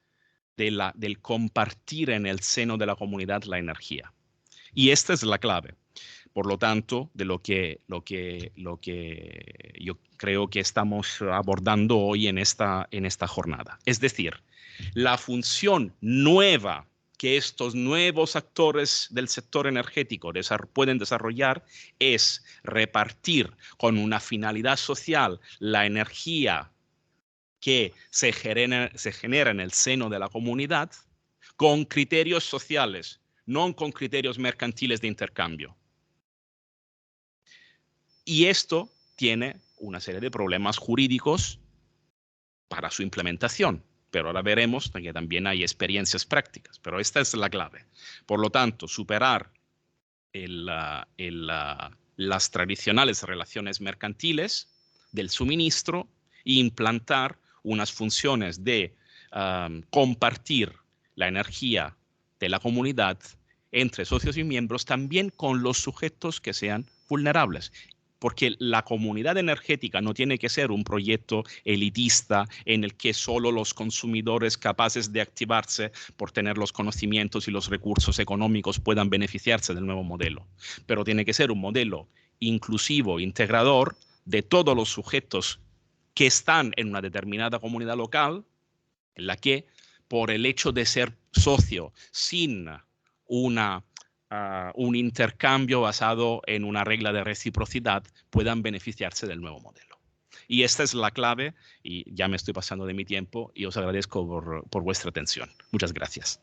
del compartir en el seno de la comunidad la energía. Y esta es la clave. Por lo tanto, de lo que yo creo que estamos abordando hoy en esta jornada. Es decir, la función nueva que estos nuevos actores del sector energético pueden desarrollar es repartir con una finalidad social la energía que se genera en el seno de la comunidad con criterios sociales, no con criterios mercantiles de intercambio. Y esto tiene una serie de problemas jurídicos para su implementación, pero ahora veremos que también hay experiencias prácticas, pero esta es la clave. Por lo tanto, superar las tradicionales relaciones mercantiles del suministro e implantar unas funciones de compartir la energía de la comunidad entre socios y miembros, también con los sujetos que sean vulnerables. Porque la comunidad energética no tiene que ser un proyecto elitista en el que solo los consumidores capaces de activarse por tener los conocimientos y los recursos económicos puedan beneficiarse del nuevo modelo. Pero tiene que ser un modelo inclusivo, integrador de todos los sujetos que están en una determinada comunidad local, en la que por el hecho de ser socio sin un intercambio basado en una regla de reciprocidad puedan beneficiarse del nuevo modelo. Y esta es la clave, y ya me estoy pasando de mi tiempo, y os agradezco por vuestra atención. Muchas gracias.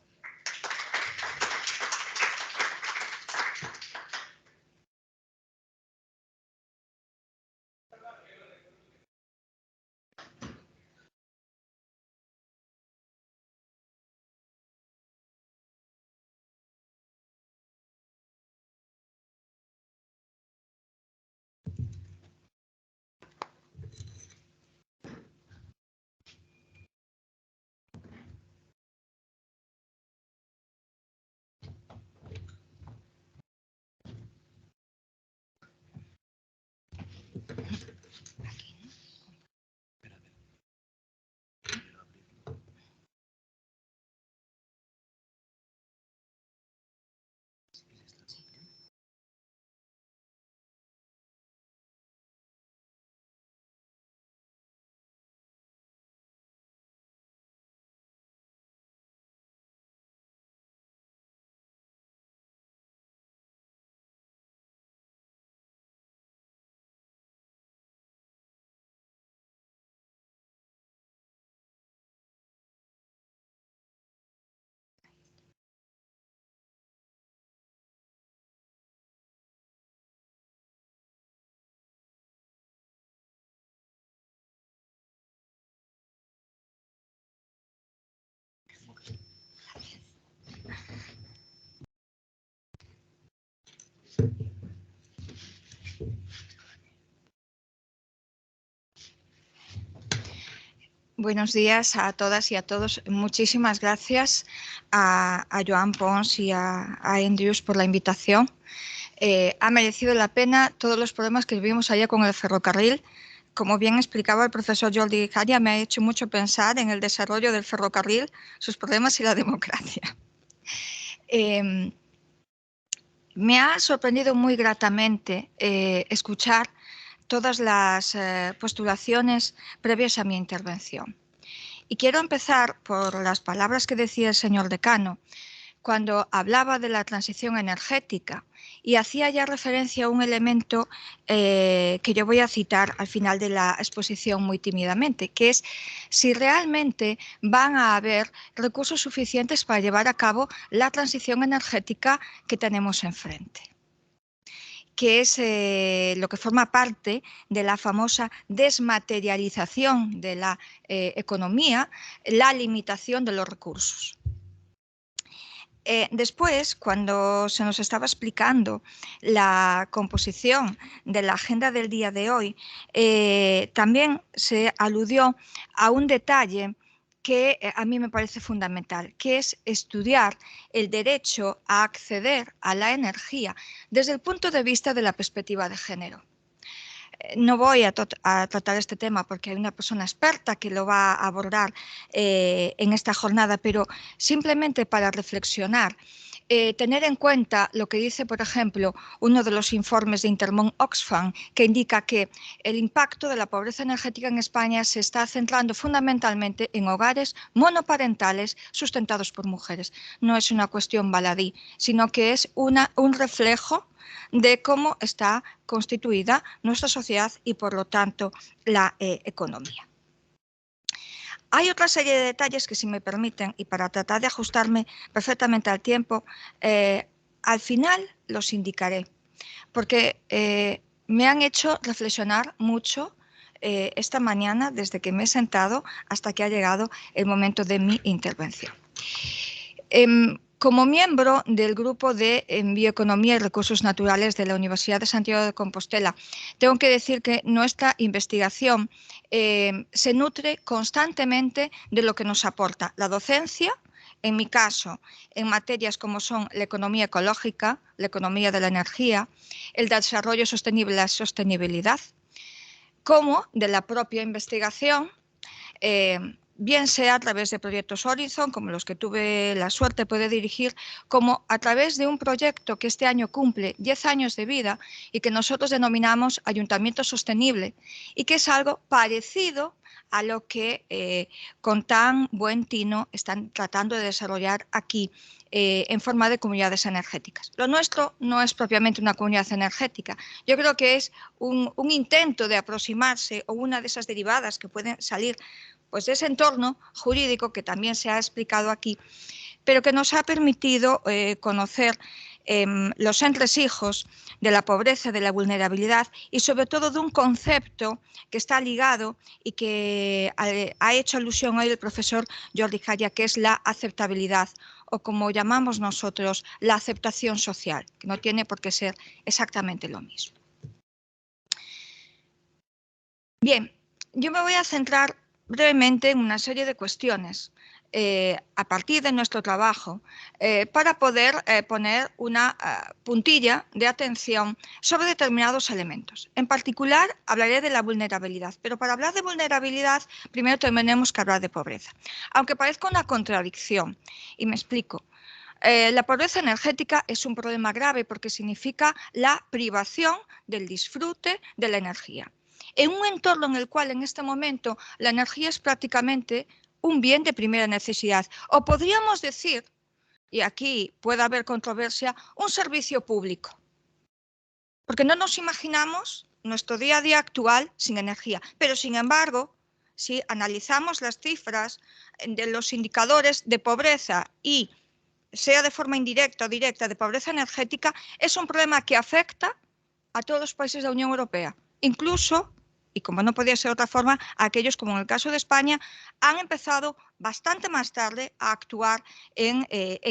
Buenos días a todas y a todos. Muchísimas gracias a Joan Pons y a Andrews por la invitación. Ha merecido la pena todos los problemas que vivimos allá con el ferrocarril. Como bien explicaba el profesor Jordi Caria, me ha hecho mucho pensar en el desarrollo del ferrocarril, sus problemas y la democracia. Me ha sorprendido muy gratamente escuchar todas las postulaciones previas a mi intervención. Y quiero empezar por las palabras que decía el señor decano cuando hablaba de la transición energética y hacía ya referencia a un elemento que yo voy a citar al final de la exposición muy tímidamente, que es si realmente van a haber recursos suficientes para llevar a cabo la transición energética que tenemos enfrente, que es lo que forma parte de la famosa desmaterialización de la economía, la limitación de los recursos. Después, cuando se nos estaba explicando la composición de la agenda del día de hoy, también se aludió a un detalle que a mí me parece fundamental, que es estudiar el derecho a acceder a la energía desde el punto de vista de la perspectiva de género. No voy a tratar este tema porque hay una persona experta que lo va a abordar en esta jornada, pero simplemente para reflexionar, tener en cuenta lo que dice, por ejemplo, uno de los informes de Intermón Oxfam, que indica que el impacto de la pobreza energética en España se está centrando fundamentalmente en hogares monoparentales sustentados por mujeres. No es una cuestión baladí, sino que es un reflejo de cómo está constituida nuestra sociedad y, por lo tanto, la economía. Hay otra serie de detalles que, si me permiten, y para tratar de ajustarme perfectamente al tiempo, al final los indicaré, porque me han hecho reflexionar mucho esta mañana, desde que me he sentado hasta que ha llegado el momento de mi intervención. Como miembro del grupo de Bioeconomía y Recursos Naturales de la Universidad de Santiago de Compostela, tengo que decir que nuestra investigación se nutre constantemente de lo que nos aporta la docencia, en mi caso, en materias como son la economía ecológica, la economía de la energía, el desarrollo sostenible y la sostenibilidad, como de la propia investigación, bien sea a través de proyectos Horizon, como los que tuve la suerte de poder dirigir, como a través de un proyecto que este año cumple 10 años de vida y que nosotros denominamos Ayuntamiento Sostenible, y que es algo parecido a lo que con tan buen tino están tratando de desarrollar aquí en forma de comunidades energéticas. Lo nuestro no es propiamente una comunidad energética. Yo creo que es un intento de aproximarse, o una de esas derivadas que pueden salir pues de ese entorno jurídico que también se ha explicado aquí, pero que nos ha permitido conocer los entresijos de la pobreza, de la vulnerabilidad y sobre todo de un concepto que está ligado y que ha hecho alusión hoy el profesor Jordi Caria, que es la aceptabilidad, o como llamamos nosotros, la aceptación social, que no tiene por qué ser exactamente lo mismo. Bien, yo me voy a centrar brevemente en una serie de cuestiones a partir de nuestro trabajo para poder poner una puntilla de atención sobre determinados elementos. En particular, hablaré de la vulnerabilidad, pero para hablar de vulnerabilidad primero tenemos que hablar de pobreza. Aunque parezca una contradicción, y me explico. La pobreza energética es un problema grave porque significa la privación del disfrute de la energía. En un entorno en el cual en este momento la energía es prácticamente un bien de primera necesidad, o podríamos decir, y aquí puede haber controversia, un servicio público. Porque no nos imaginamos nuestro día a día actual sin energía, pero sin embargo, si analizamos las cifras de los indicadores de pobreza y sea de forma indirecta o directa, de pobreza energética, es un problema que afecta a todos los países de la Unión Europea, incluso, y como no podía ser de otra forma, a aquellos como en el caso de España, han empezado bastante más tarde a actuar en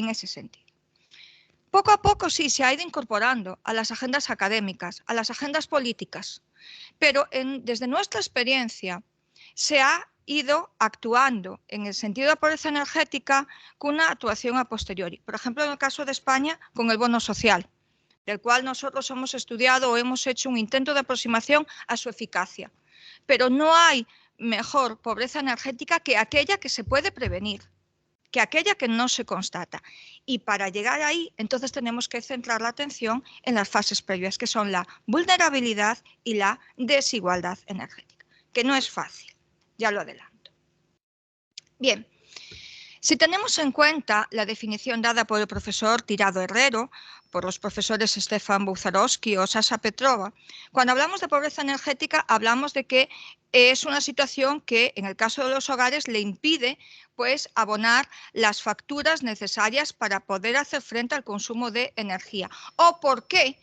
ese sentido. Poco a poco sí se ha ido incorporando a las agendas académicas, a las agendas políticas, pero desde nuestra experiencia se ha ido actuando en el sentido de la pobreza energética con una actuación a posteriori. Por ejemplo, en el caso de España, con el bono social, del cual nosotros hemos estudiado o hemos hecho un intento de aproximación a su eficacia. Pero no hay mejor pobreza energética que aquella que se puede prevenir, que aquella que no se constata. Y para llegar ahí, entonces tenemos que centrar la atención en las fases previas, que son la vulnerabilidad y la desigualdad energética, que no es fácil. Ya lo adelanto. Bien, si tenemos en cuenta la definición dada por el profesor Tirado Herrero, por los profesores Stefan Buzarowski o Sasha Petrova, cuando hablamos de pobreza energética hablamos de que es una situación que en el caso de los hogares le impide pues abonar las facturas necesarias para poder hacer frente al consumo de energía. O porque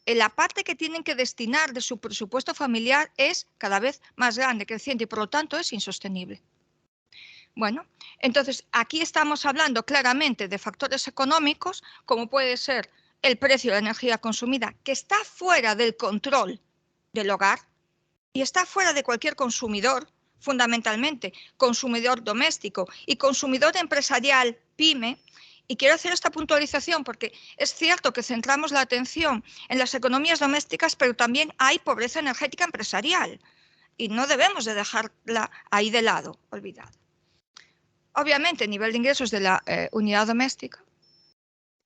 la parte que tienen que destinar de su presupuesto familiar es cada vez más grande, creciente y por lo tanto es insostenible. Bueno, entonces aquí estamos hablando claramente de factores económicos, como puede ser el precio de la energía consumida, que está fuera del control del hogar y está fuera de cualquier consumidor, fundamentalmente consumidor doméstico y consumidor empresarial, pyme. Y quiero hacer esta puntualización porque es cierto que centramos la atención en las economías domésticas, pero también hay pobreza energética empresarial y no debemos de dejarla ahí de lado, olvidada. Obviamente, el nivel de ingresos de la unidad doméstica.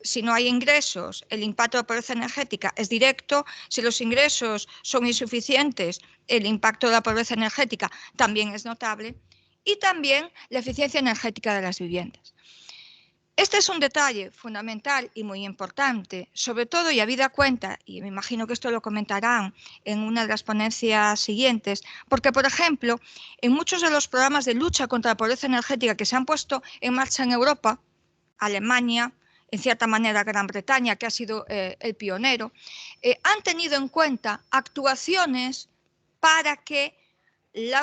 Si no hay ingresos, el impacto de la pobreza energética es directo. Si los ingresos son insuficientes, el impacto de la pobreza energética también es notable. Y también la eficiencia energética de las viviendas. Este es un detalle fundamental y muy importante, sobre todo y habida cuenta, y me imagino que esto lo comentarán en una de las ponencias siguientes, porque, por ejemplo, en muchos de los programas de lucha contra la pobreza energética que se han puesto en marcha en Europa, Alemania, en cierta manera Gran Bretaña, que ha sido el pionero, han tenido en cuenta actuaciones para que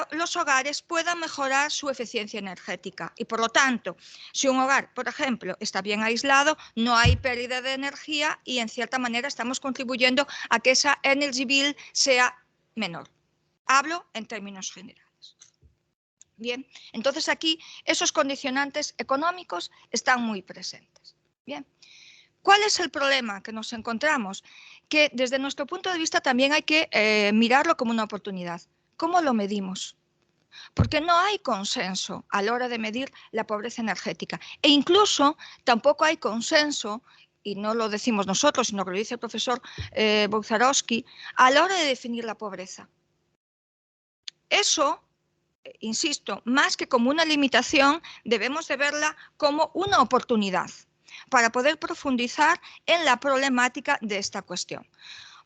los hogares puedan mejorar su eficiencia energética y por lo tanto, si un hogar, por ejemplo, está bien aislado, no hay pérdida de energía y en cierta manera estamos contribuyendo a que esa energy bill sea menor. Hablo en términos generales. Bien, entonces aquí esos condicionantes económicos están muy presentes. Bien, ¿cuál es el problema que nos encontramos? Que desde nuestro punto de vista también hay que mirarlo como una oportunidad. ¿Cómo lo medimos? Porque no hay consenso a la hora de medir la pobreza energética. E incluso tampoco hay consenso, y no lo decimos nosotros, sino que lo dice el profesor Buzarowski, a la hora de definir la pobreza. Eso, insisto, más que como una limitación, debemos de verla como una oportunidad para poder profundizar en la problemática de esta cuestión.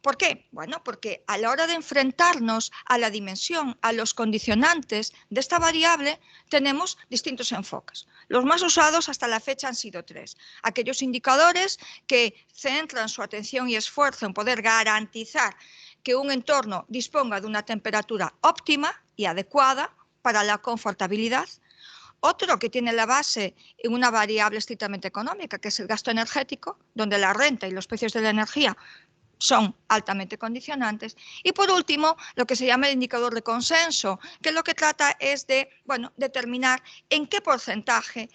¿Por qué? Bueno, porque a la hora de enfrentarnos a la dimensión, a los condicionantes de esta variable, tenemos distintos enfoques. Los más usados hasta la fecha han sido 3. Aquellos indicadores que centran su atención y esfuerzo en poder garantizar que un entorno disponga de una temperatura óptima y adecuada para la confortabilidad. Otro que tiene la base en una variable estrictamente económica, que es el gasto energético, donde la renta y los precios de la energía son altamente condicionantes. Y por último, lo que se llama el indicador de consenso, que lo que trata es de, bueno, determinar en qué porcentaje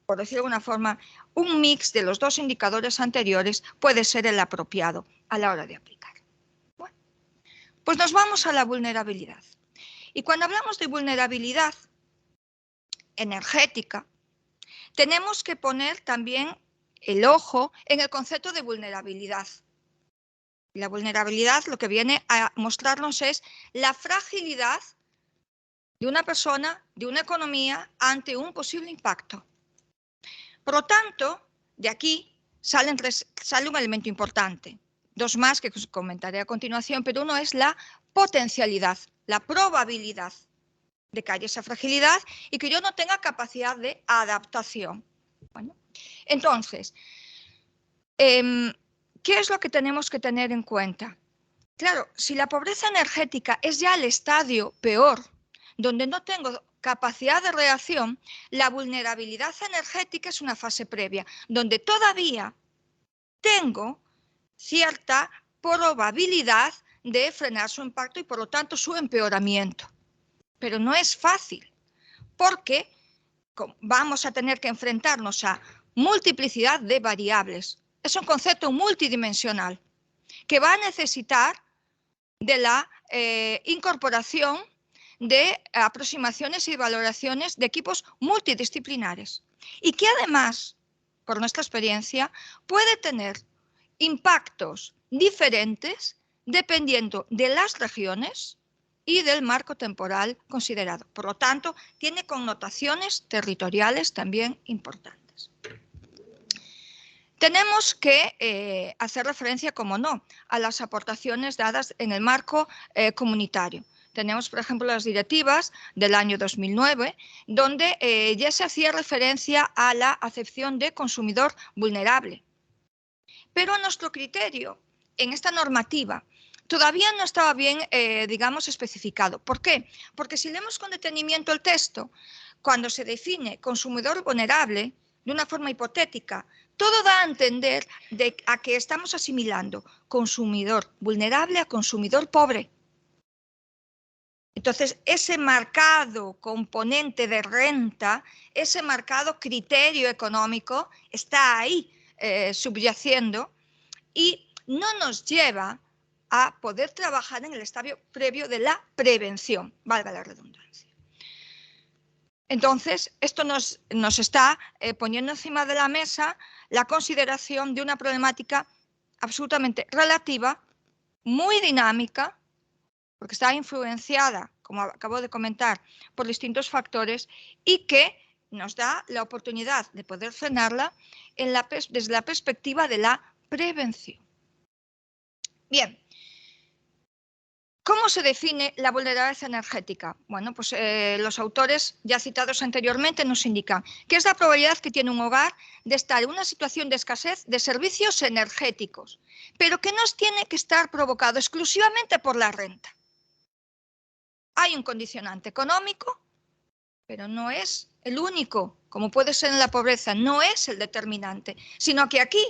por decirlo de alguna forma, un mix de los dos indicadores anteriores puede ser el apropiado a la hora de aplicar. Bueno, pues nos vamos a la vulnerabilidad. Y cuando hablamos de vulnerabilidad energética, tenemos que poner también el ojo en el concepto de vulnerabilidad. La vulnerabilidad lo que viene a mostrarnos es la fragilidad de una persona, de una economía, ante un posible impacto. Por lo tanto, de aquí sale un elemento importante. Dos más que os comentaré a continuación, pero uno es la potencialidad, la probabilidad de que haya esa fragilidad y que yo no tenga capacidad de adaptación. Bueno, entonces, ¿qué es lo que tenemos que tener en cuenta? Claro, si la pobreza energética es ya el estadio peor, donde no tengo capacidad de reacción, la vulnerabilidad energética es una fase previa, donde todavía tengo cierta probabilidad de frenar su impacto y por lo tanto su empeoramiento. Pero no es fácil, porque vamos a tener que enfrentarnos a multiplicidad de variables. Es un concepto multidimensional que va a necesitar de la incorporación de aproximaciones y valoraciones de equipos multidisciplinares y que además, por nuestra experiencia, puede tener impactos diferentes dependiendo de las regiones y del marco temporal considerado. Por lo tanto, tiene connotaciones territoriales también importantes. Tenemos que hacer referencia, como no, a las aportaciones dadas en el marco comunitario. Tenemos, por ejemplo, las directivas del año 2009, donde ya se hacía referencia a la acepción de consumidor vulnerable. Pero a nuestro criterio, en esta normativa, todavía no estaba bien, digamos, especificado. ¿Por qué? Porque si leemos con detenimiento el texto, cuando se define consumidor vulnerable, de una forma hipotética, todo da a entender a que estamos asimilando consumidor vulnerable a consumidor pobre. Entonces, ese marcado componente de renta, ese marcado criterio económico está ahí subyaciendo y no nos lleva a poder trabajar en el estadio previo de la prevención, valga la redundancia. Entonces, esto nos está poniendo encima de la mesa la consideración de una problemática absolutamente relativa, muy dinámica, porque está influenciada, como acabo de comentar, por distintos factores y que nos da la oportunidad de poder frenarla desde la perspectiva de la prevención. Bien. ¿Cómo se define la vulnerabilidad energética? Bueno, pues los autores ya citados anteriormente nos indican que es la probabilidad que tiene un hogar de estar en una situación de escasez de servicios energéticos, pero que no tiene que estar provocado exclusivamente por la renta. Hay un condicionante económico, pero no es el único, como puede ser en la pobreza, no es el determinante, sino que aquí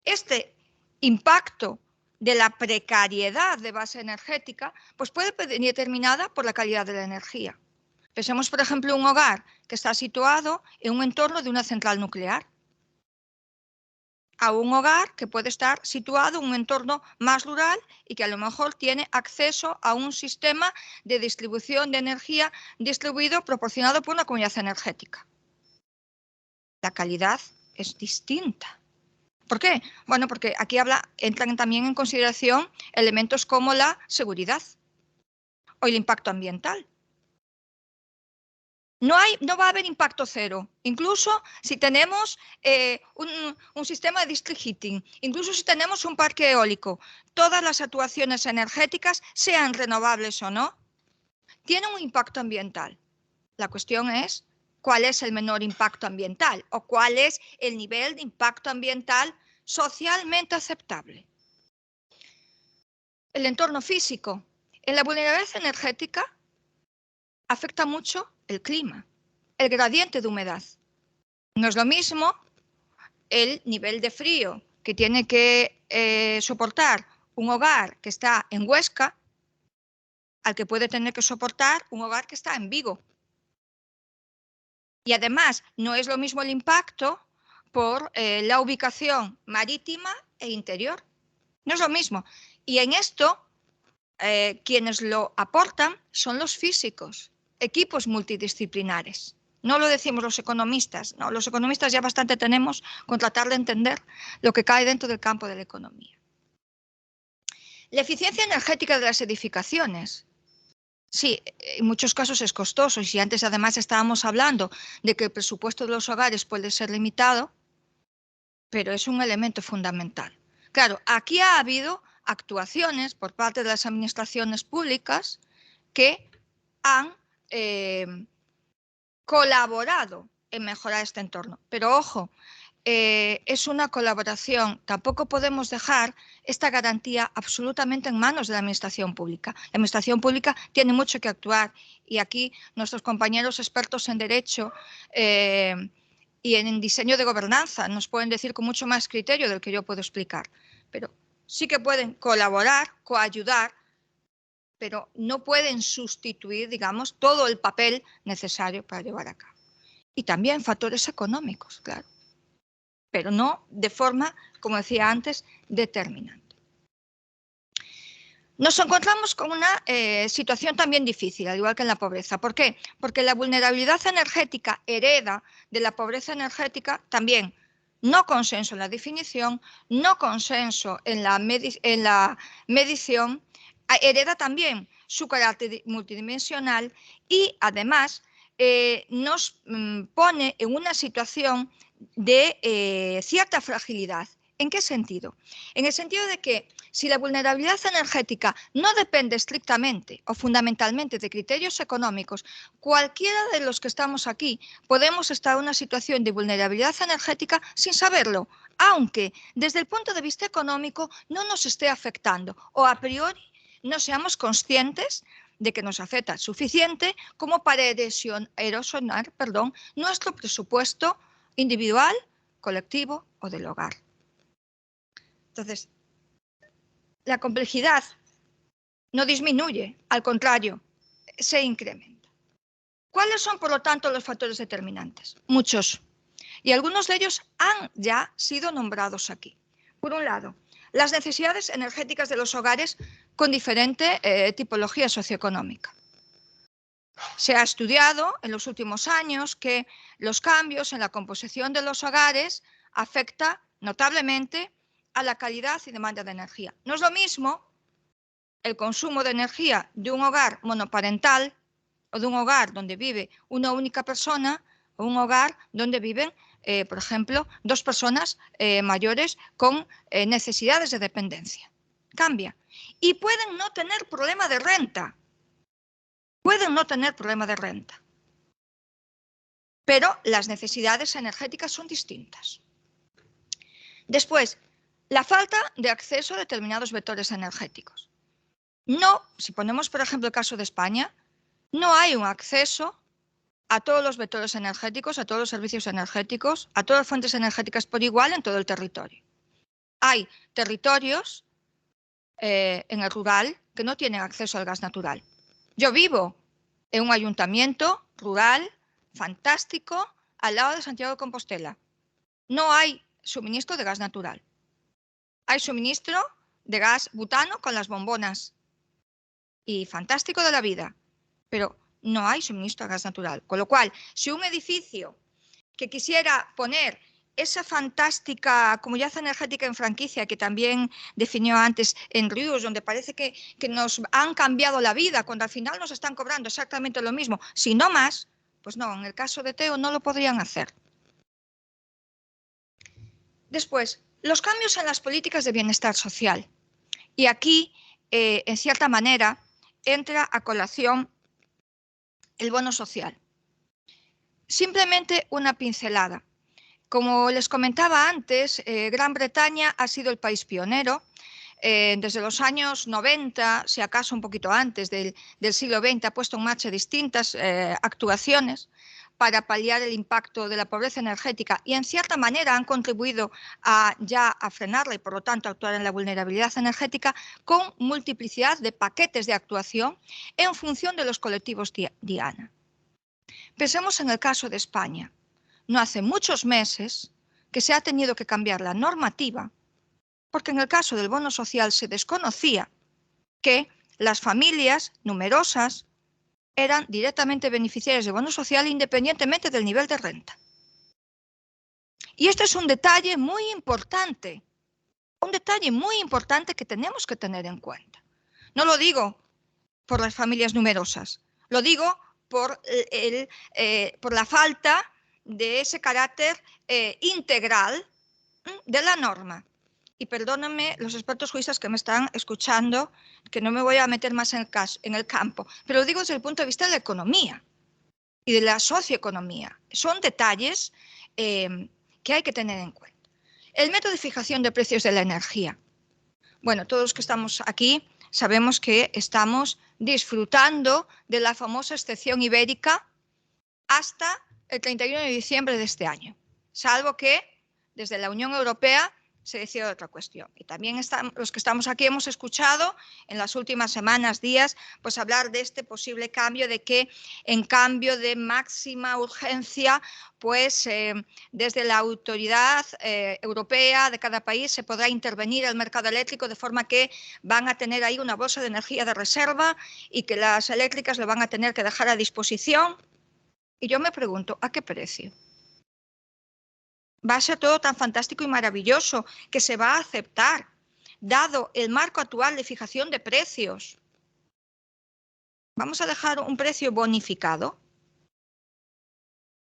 este impacto de la precariedad de base energética, pues puede venir determinada por la calidad de la energía. Pensemos, por ejemplo, en un hogar que está situado en un entorno de una central nuclear, a un hogar que puede estar situado en un entorno más rural y que a lo mejor tiene acceso a un sistema de distribución de energía distribuido proporcionado por una comunidad energética. La calidad es distinta. ¿Por qué? Bueno, porque aquí entran también en consideración elementos como la seguridad o el impacto ambiental. No va a haber impacto cero, incluso si tenemos un sistema de district heating, incluso si tenemos un parque eólico, todas las actuaciones energéticas, sean renovables o no, tienen un impacto ambiental. La cuestión es cuál es el menor impacto ambiental o cuál es el nivel de impacto ambiental socialmente aceptable. El entorno físico. En la vulnerabilidad energética afecta mucho el clima, el gradiente de humedad. No es lo mismo el nivel de frío que tiene que soportar un hogar que está en Huesca al que puede tener que soportar un hogar que está en Vigo. Y además, no es lo mismo el impacto por la ubicación marítima e interior. No es lo mismo. Y en esto, quienes lo aportan son los físicos, equipos multidisciplinares. No lo decimos los economistas, no, los economistas ya bastante tenemos con tratar de entender lo que cae dentro del campo de la economía. La eficiencia energética de las edificaciones. Sí, en muchos casos es costoso, y si antes además estábamos hablando de que el presupuesto de los hogares puede ser limitado, pero es un elemento fundamental. Claro, aquí ha habido actuaciones por parte de las administraciones públicas que han colaborado en mejorar este entorno. Pero ojo, es una colaboración. Tampoco podemos dejar esta garantía absolutamente en manos de la administración pública. La administración pública tiene mucho que actuar, y aquí nuestros compañeros expertos en derecho y en diseño de gobernanza nos pueden decir con mucho más criterio del que yo puedo explicar. Pero sí que pueden colaborar, coayudar, pero no pueden sustituir, digamos, todo el papel necesario para llevar a cabo. Y también factores económicos, claro, pero no de forma, como decía antes, determinante. Nos encontramos con una situación también difícil, al igual que en la pobreza. ¿Por qué? Porque la vulnerabilidad energética hereda de la pobreza energética también no consenso en la definición, no consenso en la medición, hereda también su carácter multidimensional y además nos pone en una situación de cierta fragilidad. ¿En qué sentido? En el sentido de que si la vulnerabilidad energética no depende estrictamente o fundamentalmente de criterios económicos, cualquiera de los que estamos aquí podemos estar en una situación de vulnerabilidad energética sin saberlo, aunque desde el punto de vista económico no nos esté afectando o a priori no seamos conscientes de que nos afecta suficiente como para erosionar nuestro presupuesto individual, colectivo o del hogar. Entonces, la complejidad no disminuye, al contrario, se incrementa. ¿Cuáles son, por lo tanto, los factores determinantes? Muchos. Y algunos de ellos han ya sido nombrados aquí. Por un lado, las necesidades energéticas de los hogares con diferente tipología socioeconómica. Se ha estudiado en los últimos años que los cambios en la composición de los hogares afectan notablemente a la calidad y demanda de energía. No es lo mismo el consumo de energía de un hogar monoparental o de un hogar donde vive una única persona o un hogar donde viven, por ejemplo, dos personas mayores con necesidades de dependencia. Cambia. Y pueden no tener problema de renta. Pueden no tener problema de renta. Pero las necesidades energéticas son distintas. Después, la falta de acceso a determinados vectores energéticos. No, si ponemos por ejemplo el caso de España, no hay un acceso a todos los vectores energéticos, a todos los servicios energéticos, a todas las fuentes energéticas por igual en todo el territorio. Hay territorios en el rural que no tienen acceso al gas natural. Yo vivo en un ayuntamiento rural fantástico al lado de Santiago de Compostela. No hay suministro de gas natural. Hay suministro de gas butano con las bombonas. Y fantástico de la vida, pero no hay suministro de gas natural. Con lo cual, si un edificio que quisiera poner esa fantástica comunidad energética en franquicia que también definió antes en Rius, donde parece que nos han cambiado la vida, cuando al final nos están cobrando exactamente lo mismo, si no más, pues no, en el caso de Teo no lo podrían hacer. Después, los cambios en las políticas de bienestar social. Y aquí, en cierta manera, entra a colación el bono social. Simplemente una pincelada. Como les comentaba antes, Gran Bretaña ha sido el país pionero. Desde los años 90, si acaso un poquito antes del siglo XX, ha puesto en marcha distintas actuaciones para paliar el impacto de la pobreza energética y en cierta manera han contribuido a frenarla y por lo tanto a actuar en la vulnerabilidad energética con multiplicidad de paquetes de actuación en función de los colectivos diana. Pensemos en el caso de España. No hace muchos meses que se ha tenido que cambiar la normativa porque en el caso del bono social se desconocía que las familias numerosas eran directamente beneficiarias de bono social independientemente del nivel de renta. Y este es un detalle muy importante que tenemos que tener en cuenta. No lo digo por las familias numerosas, lo digo por la falta de ese carácter integral de la norma. Y perdónenme los expertos juristas que me están escuchando, que no me voy a meter más en el campo, pero lo digo desde el punto de vista de la economía y de la socioeconomía. Son detalles que hay que tener en cuenta. El método de fijación de precios de la energía. Bueno, todos los que estamos aquí sabemos que estamos disfrutando de la famosa excepción ibérica hasta el 31 de diciembre de este año, salvo que desde la Unión Europea se decide otra cuestión. Y también los que estamos aquí hemos escuchado en las últimas semanas, días, pues hablar de este posible cambio, de que en cambio de máxima urgencia, pues desde la autoridad europea de cada país se podrá intervenir el mercado eléctrico de forma que van a tener ahí una bolsa de energía de reserva y que las eléctricas lo van a tener que dejar a disposición. Y yo me pregunto, ¿a qué precio? Va a ser todo tan fantástico y maravilloso que se va a aceptar, dado el marco actual de fijación de precios. ¿Vamos a dejar un precio bonificado?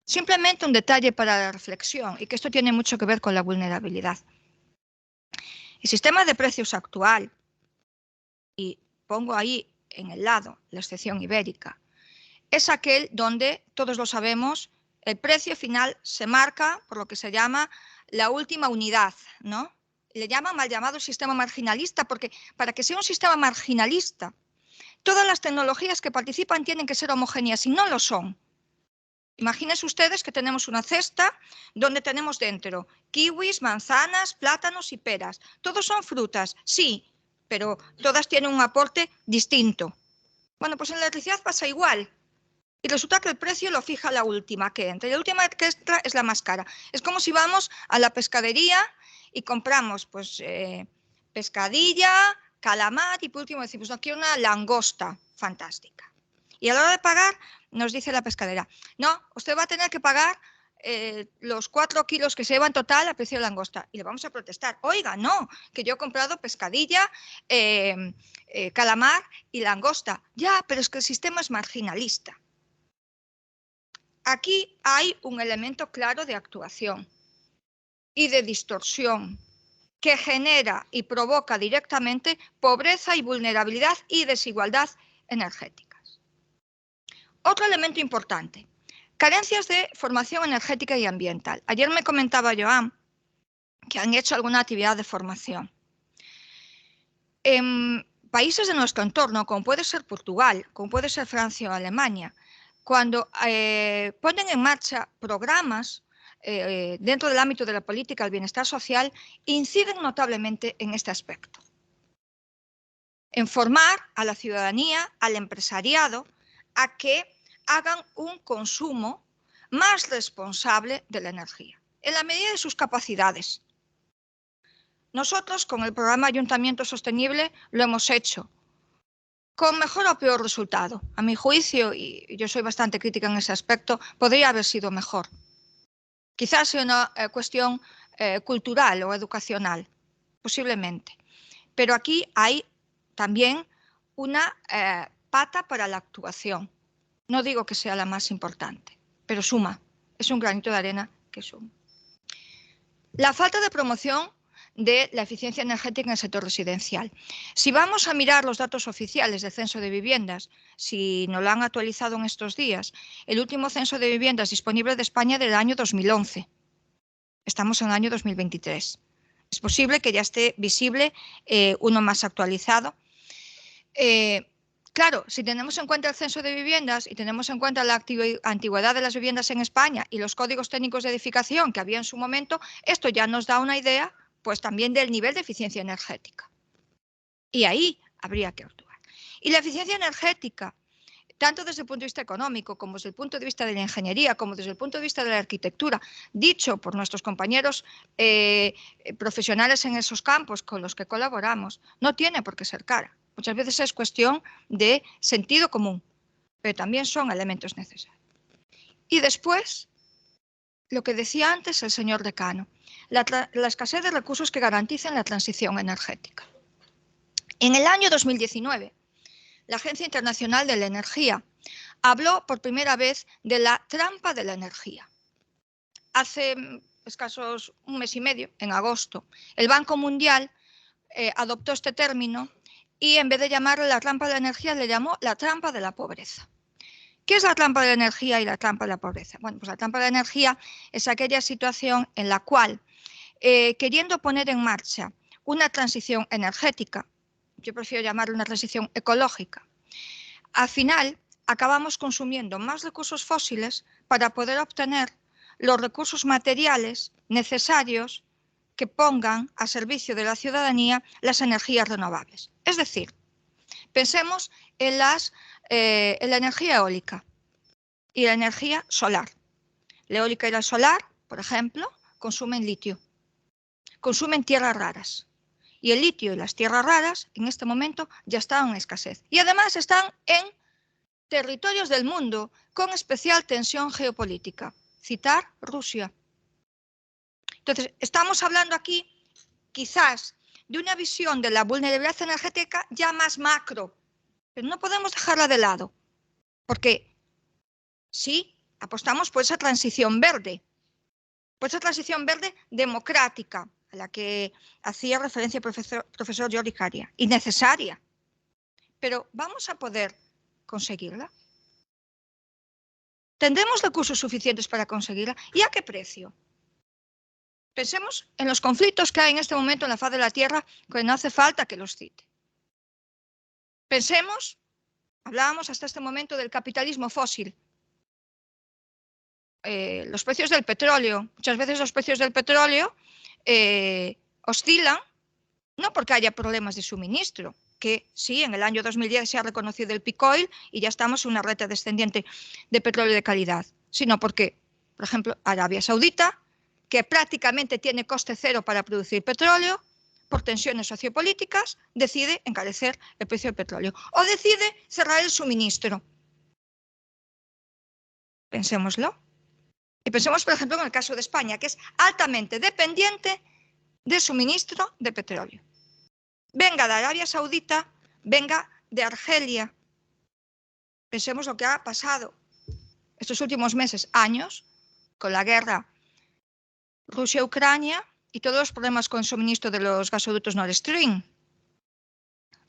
Simplemente un detalle para la reflexión, y que esto tiene mucho que ver con la vulnerabilidad. El sistema de precios actual, y pongo ahí en el lado la excepción ibérica, es aquel donde, todos lo sabemos, el precio final se marca por lo que se llama la última unidad, ¿no? Le llaman mal llamado sistema marginalista porque para que sea un sistema marginalista, todas las tecnologías que participan tienen que ser homogéneas y no lo son. Imagínense ustedes que tenemos una cesta donde tenemos dentro kiwis, manzanas, plátanos y peras. Todos son frutas, sí, pero todas tienen un aporte distinto. Bueno, pues en la electricidad pasa igual. Y resulta que el precio lo fija la última que entra. Y la última que entra es la más cara. Es como si vamos a la pescadería y compramos pues pescadilla, calamar y por último decimos, no, quiero una langosta fantástica. Y a la hora de pagar nos dice la pescadera, no, usted va a tener que pagar los 4 kilos que se lleva en total a precio de langosta. Y le vamos a protestar, oiga, no, que yo he comprado pescadilla, calamar y langosta. Ya, pero es que el sistema es marginalista. Aquí hay un elemento claro de actuación y de distorsión que genera y provoca directamente pobreza y vulnerabilidad y desigualdad energéticas. Otro elemento importante, carencias de formación energética y ambiental. Ayer me comentaba Joan que han hecho alguna actividad de formación. En países de nuestro entorno, como puede ser Portugal, como puede ser Francia o Alemania, cuando ponen en marcha programas dentro del ámbito de la política del bienestar social, inciden notablemente en este aspecto. En formar a la ciudadanía, al empresariado, a que hagan un consumo más responsable de la energía, en la medida de sus capacidades. Nosotros, con el programa Ayuntamiento Sostenible, lo hemos hecho. Con mejor o peor resultado. A mi juicio, y yo soy bastante crítica en ese aspecto, podría haber sido mejor. Quizás sea una cuestión cultural o educacional, posiblemente. Pero aquí hay también una pata para la actuación. No digo que sea la más importante, pero suma. Es un granito de arena que suma. La falta de promoción de la eficiencia energética en el sector residencial. Si vamos a mirar los datos oficiales del censo de viviendas, si nos lo han actualizado en estos días, el último censo de viviendas disponible de España del año 2011. Estamos en el año 2023. Es posible que ya esté visible uno más actualizado. Claro, si tenemos en cuenta el censo de viviendas y tenemos en cuenta la antigüedad de las viviendas en España y los códigos técnicos de edificación que había en su momento, esto ya nos da una idea pues también del nivel de eficiencia energética. Y ahí habría que actuar. Y la eficiencia energética tanto desde el punto de vista económico, como desde el punto de vista de la ingeniería, como desde el punto de vista de la arquitectura, dicho por nuestros compañeros profesionales en esos campos con los que colaboramos, no tiene por qué ser cara. Muchas veces es cuestión de sentido común, pero también son elementos necesarios. Y después, lo que decía antes el señor decano, la escasez de recursos que garanticen la transición energética. En el año 2019, la Agencia Internacional de la Energía habló por primera vez de la trampa de la energía. Hace escasos un mes y medio, en agosto, el Banco Mundial adoptó este término y en vez de llamarle la trampa de la energía, le llamó la trampa de la pobreza. ¿Qué es la trampa de la energía y la trampa de la pobreza? Bueno, pues la trampa de la energía es aquella situación en la cual, queriendo poner en marcha una transición energética, yo prefiero llamarlo una transición ecológica, al final acabamos consumiendo más recursos fósiles para poder obtener los recursos materiales necesarios que pongan a servicio de la ciudadanía las energías renovables. Es decir, pensemos en la energía eólica y la energía solar. La eólica y la solar, por ejemplo, consumen litio, consumen tierras raras. Y el litio y las tierras raras en este momento ya están en escasez. Y además están en territorios del mundo con especial tensión geopolítica. Citar Rusia. Entonces, estamos hablando aquí quizás de una visión de la vulnerabilidad energética ya más macro, pero no podemos dejarla de lado, porque sí, apostamos por esa transición verde, democrática, a la que hacía referencia el profesor Jordi Caria, y necesaria. Pero ¿vamos a poder conseguirla? ¿Tendremos recursos suficientes para conseguirla? ¿Y a qué precio? Pensemos en los conflictos que hay en este momento en la faz de la Tierra, que no hace falta que los cite. Pensemos, hablábamos hasta este momento del capitalismo fósil. Los precios del petróleo, muchas veces los precios del petróleo oscilan, no porque haya problemas de suministro, que sí, en el año 2010 se ha reconocido el peak oil y ya estamos en una reta descendiente de petróleo de calidad, sino porque, por ejemplo, Arabia Saudita, que prácticamente tiene coste cero para producir petróleo, por tensiones sociopolíticas, decide encarecer el precio del petróleo o decide cerrar el suministro. Pensémoslo. Y pensemos, por ejemplo, en el caso de España, que es altamente dependiente de suministro de petróleo. Venga de Arabia Saudita, venga de Argelia. Pensemos lo que ha pasado estos últimos meses, años, con la guerra Rusia-Ucrania y todos los problemas con el suministro de los gasoductos Nord Stream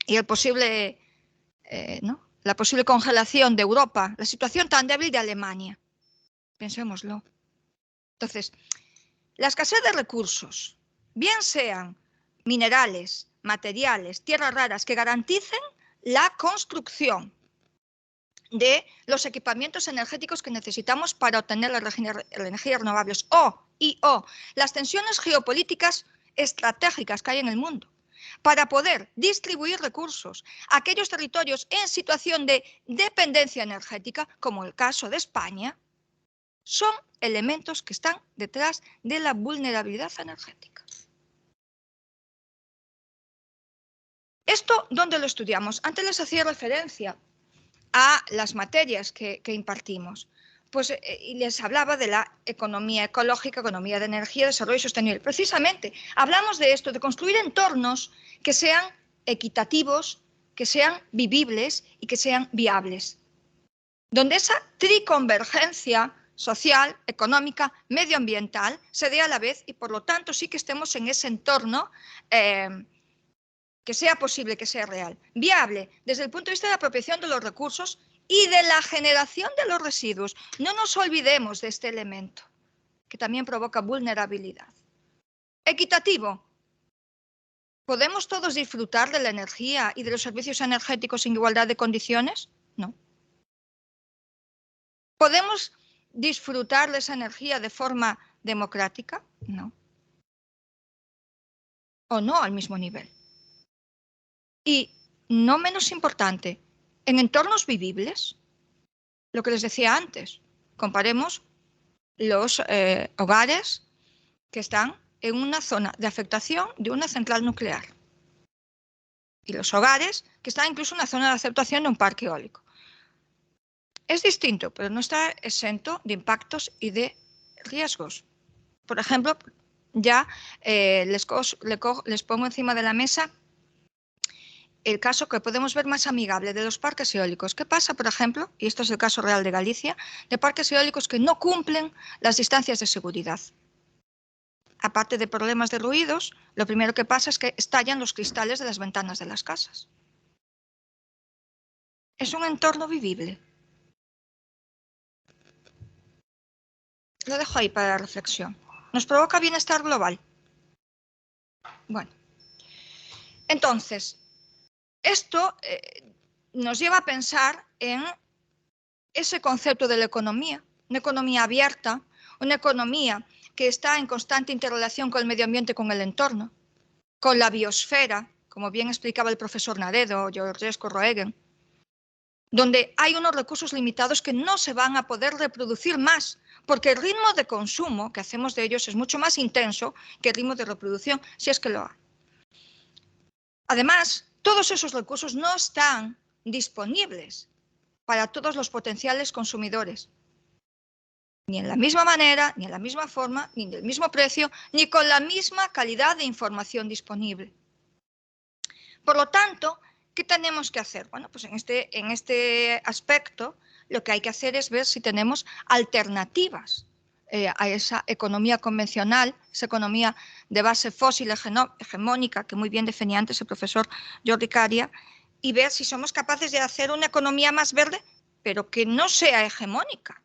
y el posible, la posible congelación de Europa, la situación tan débil de Alemania. Pensémoslo. Entonces, la escasez de recursos, bien sean minerales, materiales, tierras raras, que garanticen la construcción de los equipamientos energéticos que necesitamos para obtener las energías renovables o las tensiones geopolíticas estratégicas que hay en el mundo para poder distribuir recursos a aquellos territorios en situación de dependencia energética, como el caso de España, son elementos que están detrás de la vulnerabilidad energética. ¿Esto dónde lo estudiamos? Antes les hacía referencia a las materias que impartimos. Pues y les hablaba de la economía ecológica, economía de energía, desarrollo sostenible. Precisamente hablamos de esto, de construir entornos que sean equitativos, que sean vivibles y que sean viables. Donde esa triconvergencia social, económica, medioambiental se dé a la vez y por lo tanto sí que estemos en ese entorno que sea posible, que sea real, viable desde el punto de vista de la apropiación de los recursos y de la generación de los residuos. No nos olvidemos de este elemento, que también provoca vulnerabilidad. Equitativo. ¿Podemos todos disfrutar de la energía y de los servicios energéticos en igualdad de condiciones? No. ¿Podemos disfrutar de esa energía de forma democrática? No. O no al mismo nivel. Y, no menos importante, en entornos vivibles, lo que les decía antes. Comparemos los hogares que están en una zona de afectación de una central nuclear y los hogares que están incluso en una zona de aceptación de un parque eólico. Es distinto, pero no está exento de impactos y de riesgos. Por ejemplo, ya les pongo encima de la mesa el caso que podemos ver más amigable de los parques eólicos. ¿Qué pasa, por ejemplo, y esto es el caso real de Galicia, de parques eólicos que no cumplen las distancias de seguridad? Aparte de problemas de ruidos, lo primero que pasa es que estallan los cristales de las ventanas de las casas. ¿Es un entorno vivible? Lo dejo ahí para la reflexión. ¿Nos provoca bienestar global? Bueno, entonces, esto nos lleva a pensar en ese concepto de la economía, una economía abierta, una economía que está en constante interrelación con el medio ambiente, con el entorno, con la biosfera, como bien explicaba el profesor Naredo o Georges Corroegen, donde hay unos recursos limitados que no se van a poder reproducir más, porque el ritmo de consumo que hacemos de ellos es mucho más intenso que el ritmo de reproducción, si es que lo hay. Además, todos esos recursos no están disponibles para todos los potenciales consumidores, ni en la misma manera, ni en la misma forma, ni del mismo precio, ni con la misma calidad de información disponible. Por lo tanto, ¿qué tenemos que hacer? Bueno, pues en este aspecto lo que hay que hacer es ver si tenemos alternativas a esa economía convencional, esa economía de base fósil hegemónica que muy bien definía antes el profesor Jordi Caria, y ver si somos capaces de hacer una economía más verde, pero que no sea hegemónica,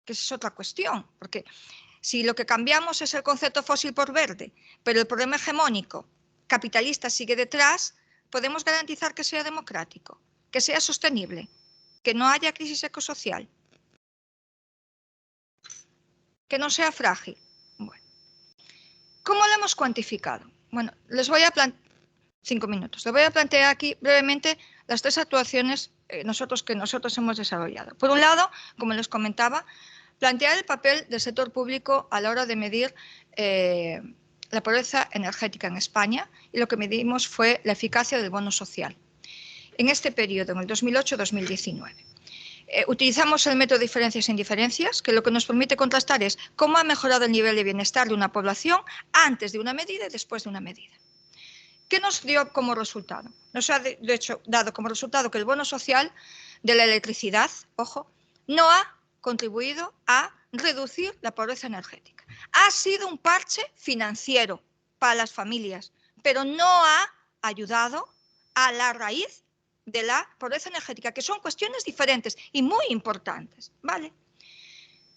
que esa es otra cuestión, porque si lo que cambiamos es el concepto fósil por verde, pero el problema hegemónico capitalista sigue detrás, podemos garantizar que sea democrático, que sea sostenible, que no haya crisis ecosocial, que no sea frágil. Bueno, ¿cómo lo hemos cuantificado? Bueno, les voy a plantear 5 minutos. Les voy a plantear aquí brevemente las 3 actuaciones que nosotros hemos desarrollado. Por un lado, como les comentaba, plantear el papel del sector público a la hora de medir la pobreza energética en España, y lo que medimos fue la eficacia del bono social. En este periodo, en el 2008-2019. Utilizamos el método de diferencias e indiferencias, que lo que nos permite contrastar es cómo ha mejorado el nivel de bienestar de una población antes de una medida y después de una medida. ¿Qué nos dio como resultado? Nos ha, de hecho, dado como resultado que el bono social de la electricidad, ojo, no ha contribuido a reducir la pobreza energética. Ha sido un parche financiero para las familias, pero no ha ayudado a la raíz de la pobreza energética, que son cuestiones diferentes y muy importantes, ¿vale?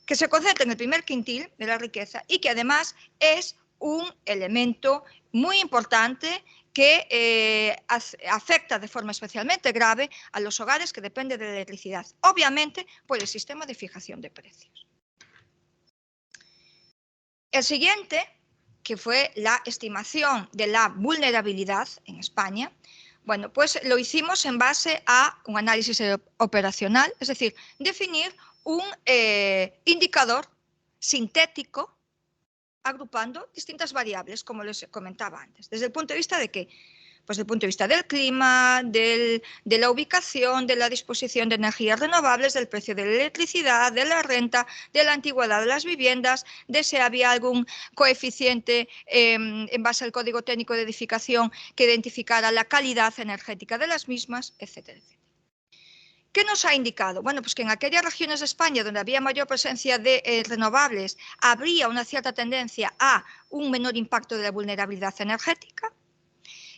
Que se concentra en el primer quintil de la riqueza y que además es un elemento muy importante que afecta de forma especialmente grave a los hogares que dependen de la electricidad, obviamente por el sistema de fijación de precios. El siguiente, que fue la estimación de la vulnerabilidad en España, bueno, pues lo hicimos en base a un análisis operacional, es decir, definir un indicador sintético agrupando distintas variables, como les comentaba antes. ¿Desde el punto de vista de qué? Pues desde el punto de vista del clima, de la ubicación, de la disposición de energías renovables, del precio de la electricidad, de la renta, de la antigüedad de las viviendas, de si había algún coeficiente en base al Código Técnico de Edificación que identificara la calidad energética de las mismas, etcétera, etcétera. ¿Qué nos ha indicado? Bueno, pues que en aquellas regiones de España donde había mayor presencia de renovables, habría una cierta tendencia a un menor impacto de la vulnerabilidad energética,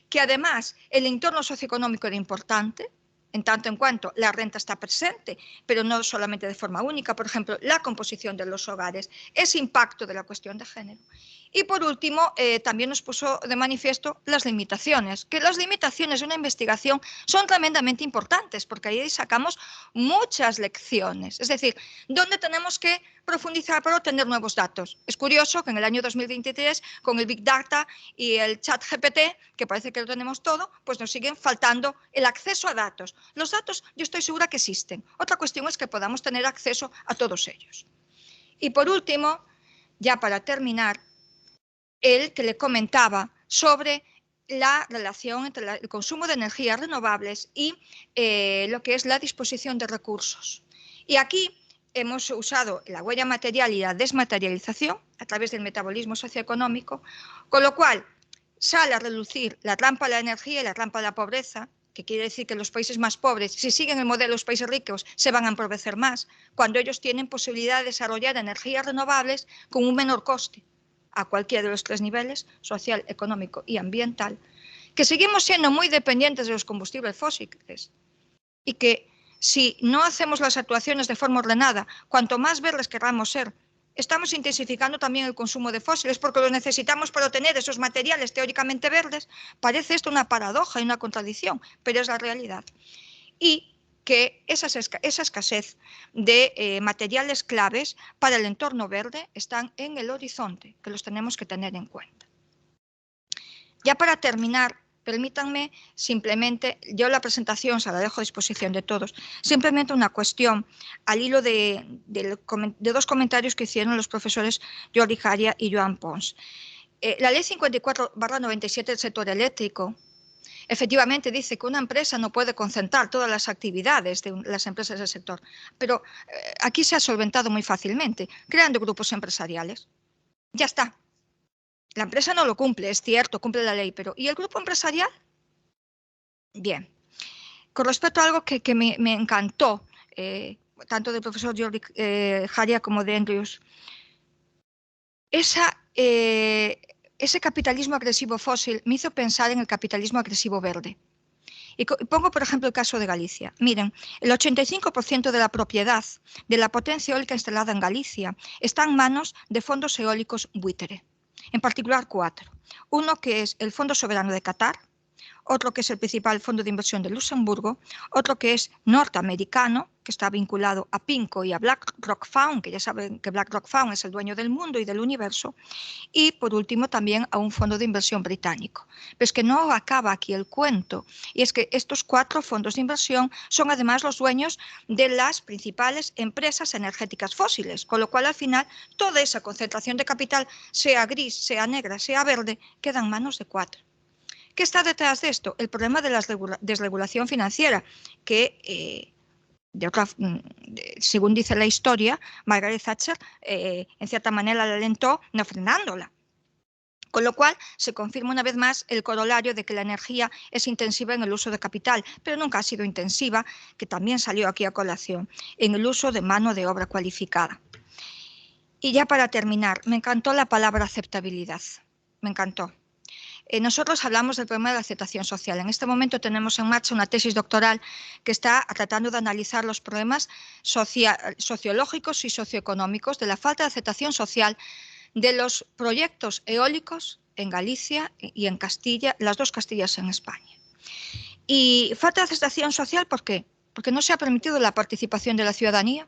que además el entorno socioeconómico era importante, en tanto en cuanto la renta está presente, pero no solamente de forma única, por ejemplo, la composición de los hogares, ese impacto de la cuestión de género, Y por último, también nos puso de manifiesto las limitaciones, que las limitaciones de una investigación son tremendamente importantes, porque ahí sacamos muchas lecciones. Es decir, ¿dónde tenemos que profundizar para obtener nuevos datos? Es curioso que en el año 2023, con el Big Data y el Chat GPT, que parece que lo tenemos todo, pues nos siguen faltando el acceso a datos. Los datos yo estoy segura que existen. Otra cuestión es que podamos tener acceso a todos ellos. Y por último, ya para terminar, el que le comentaba sobre la relación entre el consumo de energías renovables y lo que es la disposición de recursos. Y aquí hemos usado la huella material y la desmaterialización a través del metabolismo socioeconómico, con lo cual sale a relucir la trampa de la energía y la trampa de la pobreza, que quiere decir que los países más pobres, si siguen el modelo de los países ricos, se van a empobrecer más, cuando ellos tienen posibilidad de desarrollar energías renovables con un menor coste a cualquiera de los tres niveles, social, económico y ambiental, que seguimos siendo muy dependientes de los combustibles fósiles y que si no hacemos las actuaciones de forma ordenada, cuanto más verdes queramos ser, estamos intensificando también el consumo de fósiles porque los necesitamos para obtener esos materiales teóricamente verdes. Parece esto una paradoja y una contradicción, pero es la realidad. Y que esa escasez de materiales claves para el entorno verde están en el horizonte, que los tenemos que tener en cuenta. Ya para terminar, permítanme simplemente, yo la presentación se la dejo a disposición de todos, simplemente una cuestión al hilo de dos comentarios que hicieron los profesores Jordi Jaria y Joan Pons. La ley 54/97 del sector eléctrico efectivamente dice que una empresa no puede concentrar todas las actividades de las empresas del sector, pero aquí se ha solventado muy fácilmente, creando grupos empresariales. Ya está. La empresa no lo cumple, es cierto, cumple la ley, pero ¿y el grupo empresarial? Bien. Con respecto a algo que me encantó, tanto del profesor Jordi Jaria como de Andrews, ese capitalismo agresivo fósil me hizo pensar en el capitalismo agresivo verde. Y pongo, por ejemplo, el caso de Galicia. Miren, el 85% de la propiedad de la potencia eólica instalada en Galicia está en manos de fondos eólicos buitre. En particular 4. Uno que es el Fondo Soberano de Qatar, otro que es el principal fondo de inversión de Luxemburgo, otro que es norteamericano, que está vinculado a PIMCO y a BlackRock Fund, que ya saben que BlackRock Fund es el dueño del mundo y del universo, y por último también a un fondo de inversión británico. Pero es que no acaba aquí el cuento, y es que estos 4 fondos de inversión son además los dueños de las principales empresas energéticas fósiles, con lo cual al final toda esa concentración de capital, sea gris, sea negra, sea verde, queda en manos de 4. ¿Qué está detrás de esto? El problema de la desregulación financiera, que según dice la historia, Margaret Thatcher en cierta manera la alentó no frenándola. Con lo cual se confirma una vez más el corolario de que la energía es intensiva en el uso de capital, pero nunca ha sido intensiva, que también salió aquí a colación, en el uso de mano de obra cualificada. Y ya para terminar, me encantó la palabra aceptabilidad, me encantó. Nosotros hablamos del problema de la aceptación social. En este momento tenemos en marcha una tesis doctoral que está tratando de analizar los problemas sociológicos y socioeconómicos de la falta de aceptación social de los proyectos eólicos en Galicia y en Castilla, las 2 Castillas en España. Y falta de aceptación social, ¿por qué? Porque no se ha permitido la participación de la ciudadanía.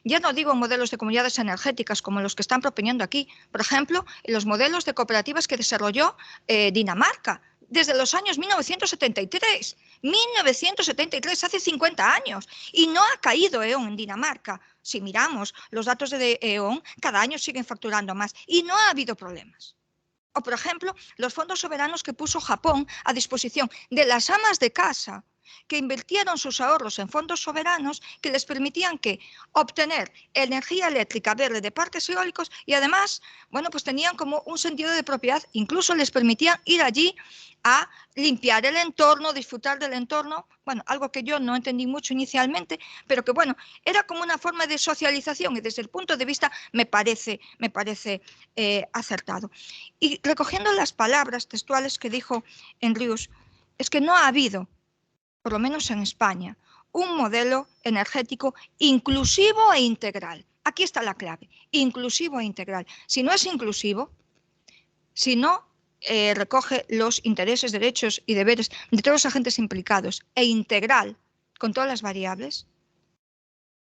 Ya no digo en modelos de comunidades energéticas como los que están proponiendo aquí. Por ejemplo, en los modelos de cooperativas que desarrolló Dinamarca desde los años 1973. 1973, hace 50 años. Y no ha caído E.ON en Dinamarca. Si miramos los datos de E.ON, cada año siguen facturando más y no ha habido problemas. O, por ejemplo, los fondos soberanos que puso Japón a disposición de las amas de casa, que invirtieron sus ahorros en fondos soberanos que les permitían obtener energía eléctrica verde de parques eólicos y además, bueno, pues tenían como un sentido de propiedad, incluso les permitían ir allí a limpiar el entorno, disfrutar del entorno, bueno, algo que yo no entendí mucho inicialmente, pero que bueno, era como una forma de socialización y desde el punto de vista me parece acertado. Y recogiendo las palabras textuales que dijo Andrews, es que no ha habido, por lo menos en España, un modelo energético inclusivo e integral. Aquí está la clave, inclusivo e integral. Si no es inclusivo, si no recoge los intereses, derechos y deberes de todos los agentes implicados e integral con todas las variables,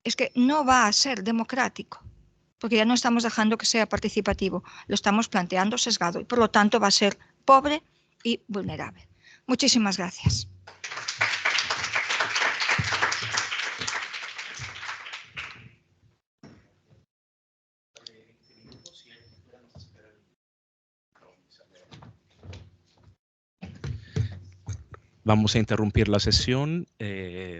es que no va a ser democrático, porque ya no estamos dejando que sea participativo, lo estamos planteando sesgado y por lo tanto va a ser pobre y vulnerable. Muchísimas gracias. Vamos a interrumpir la sesión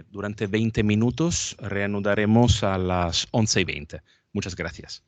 durante 20 minutos. Reanudaremos a las 11:20. Muchas gracias.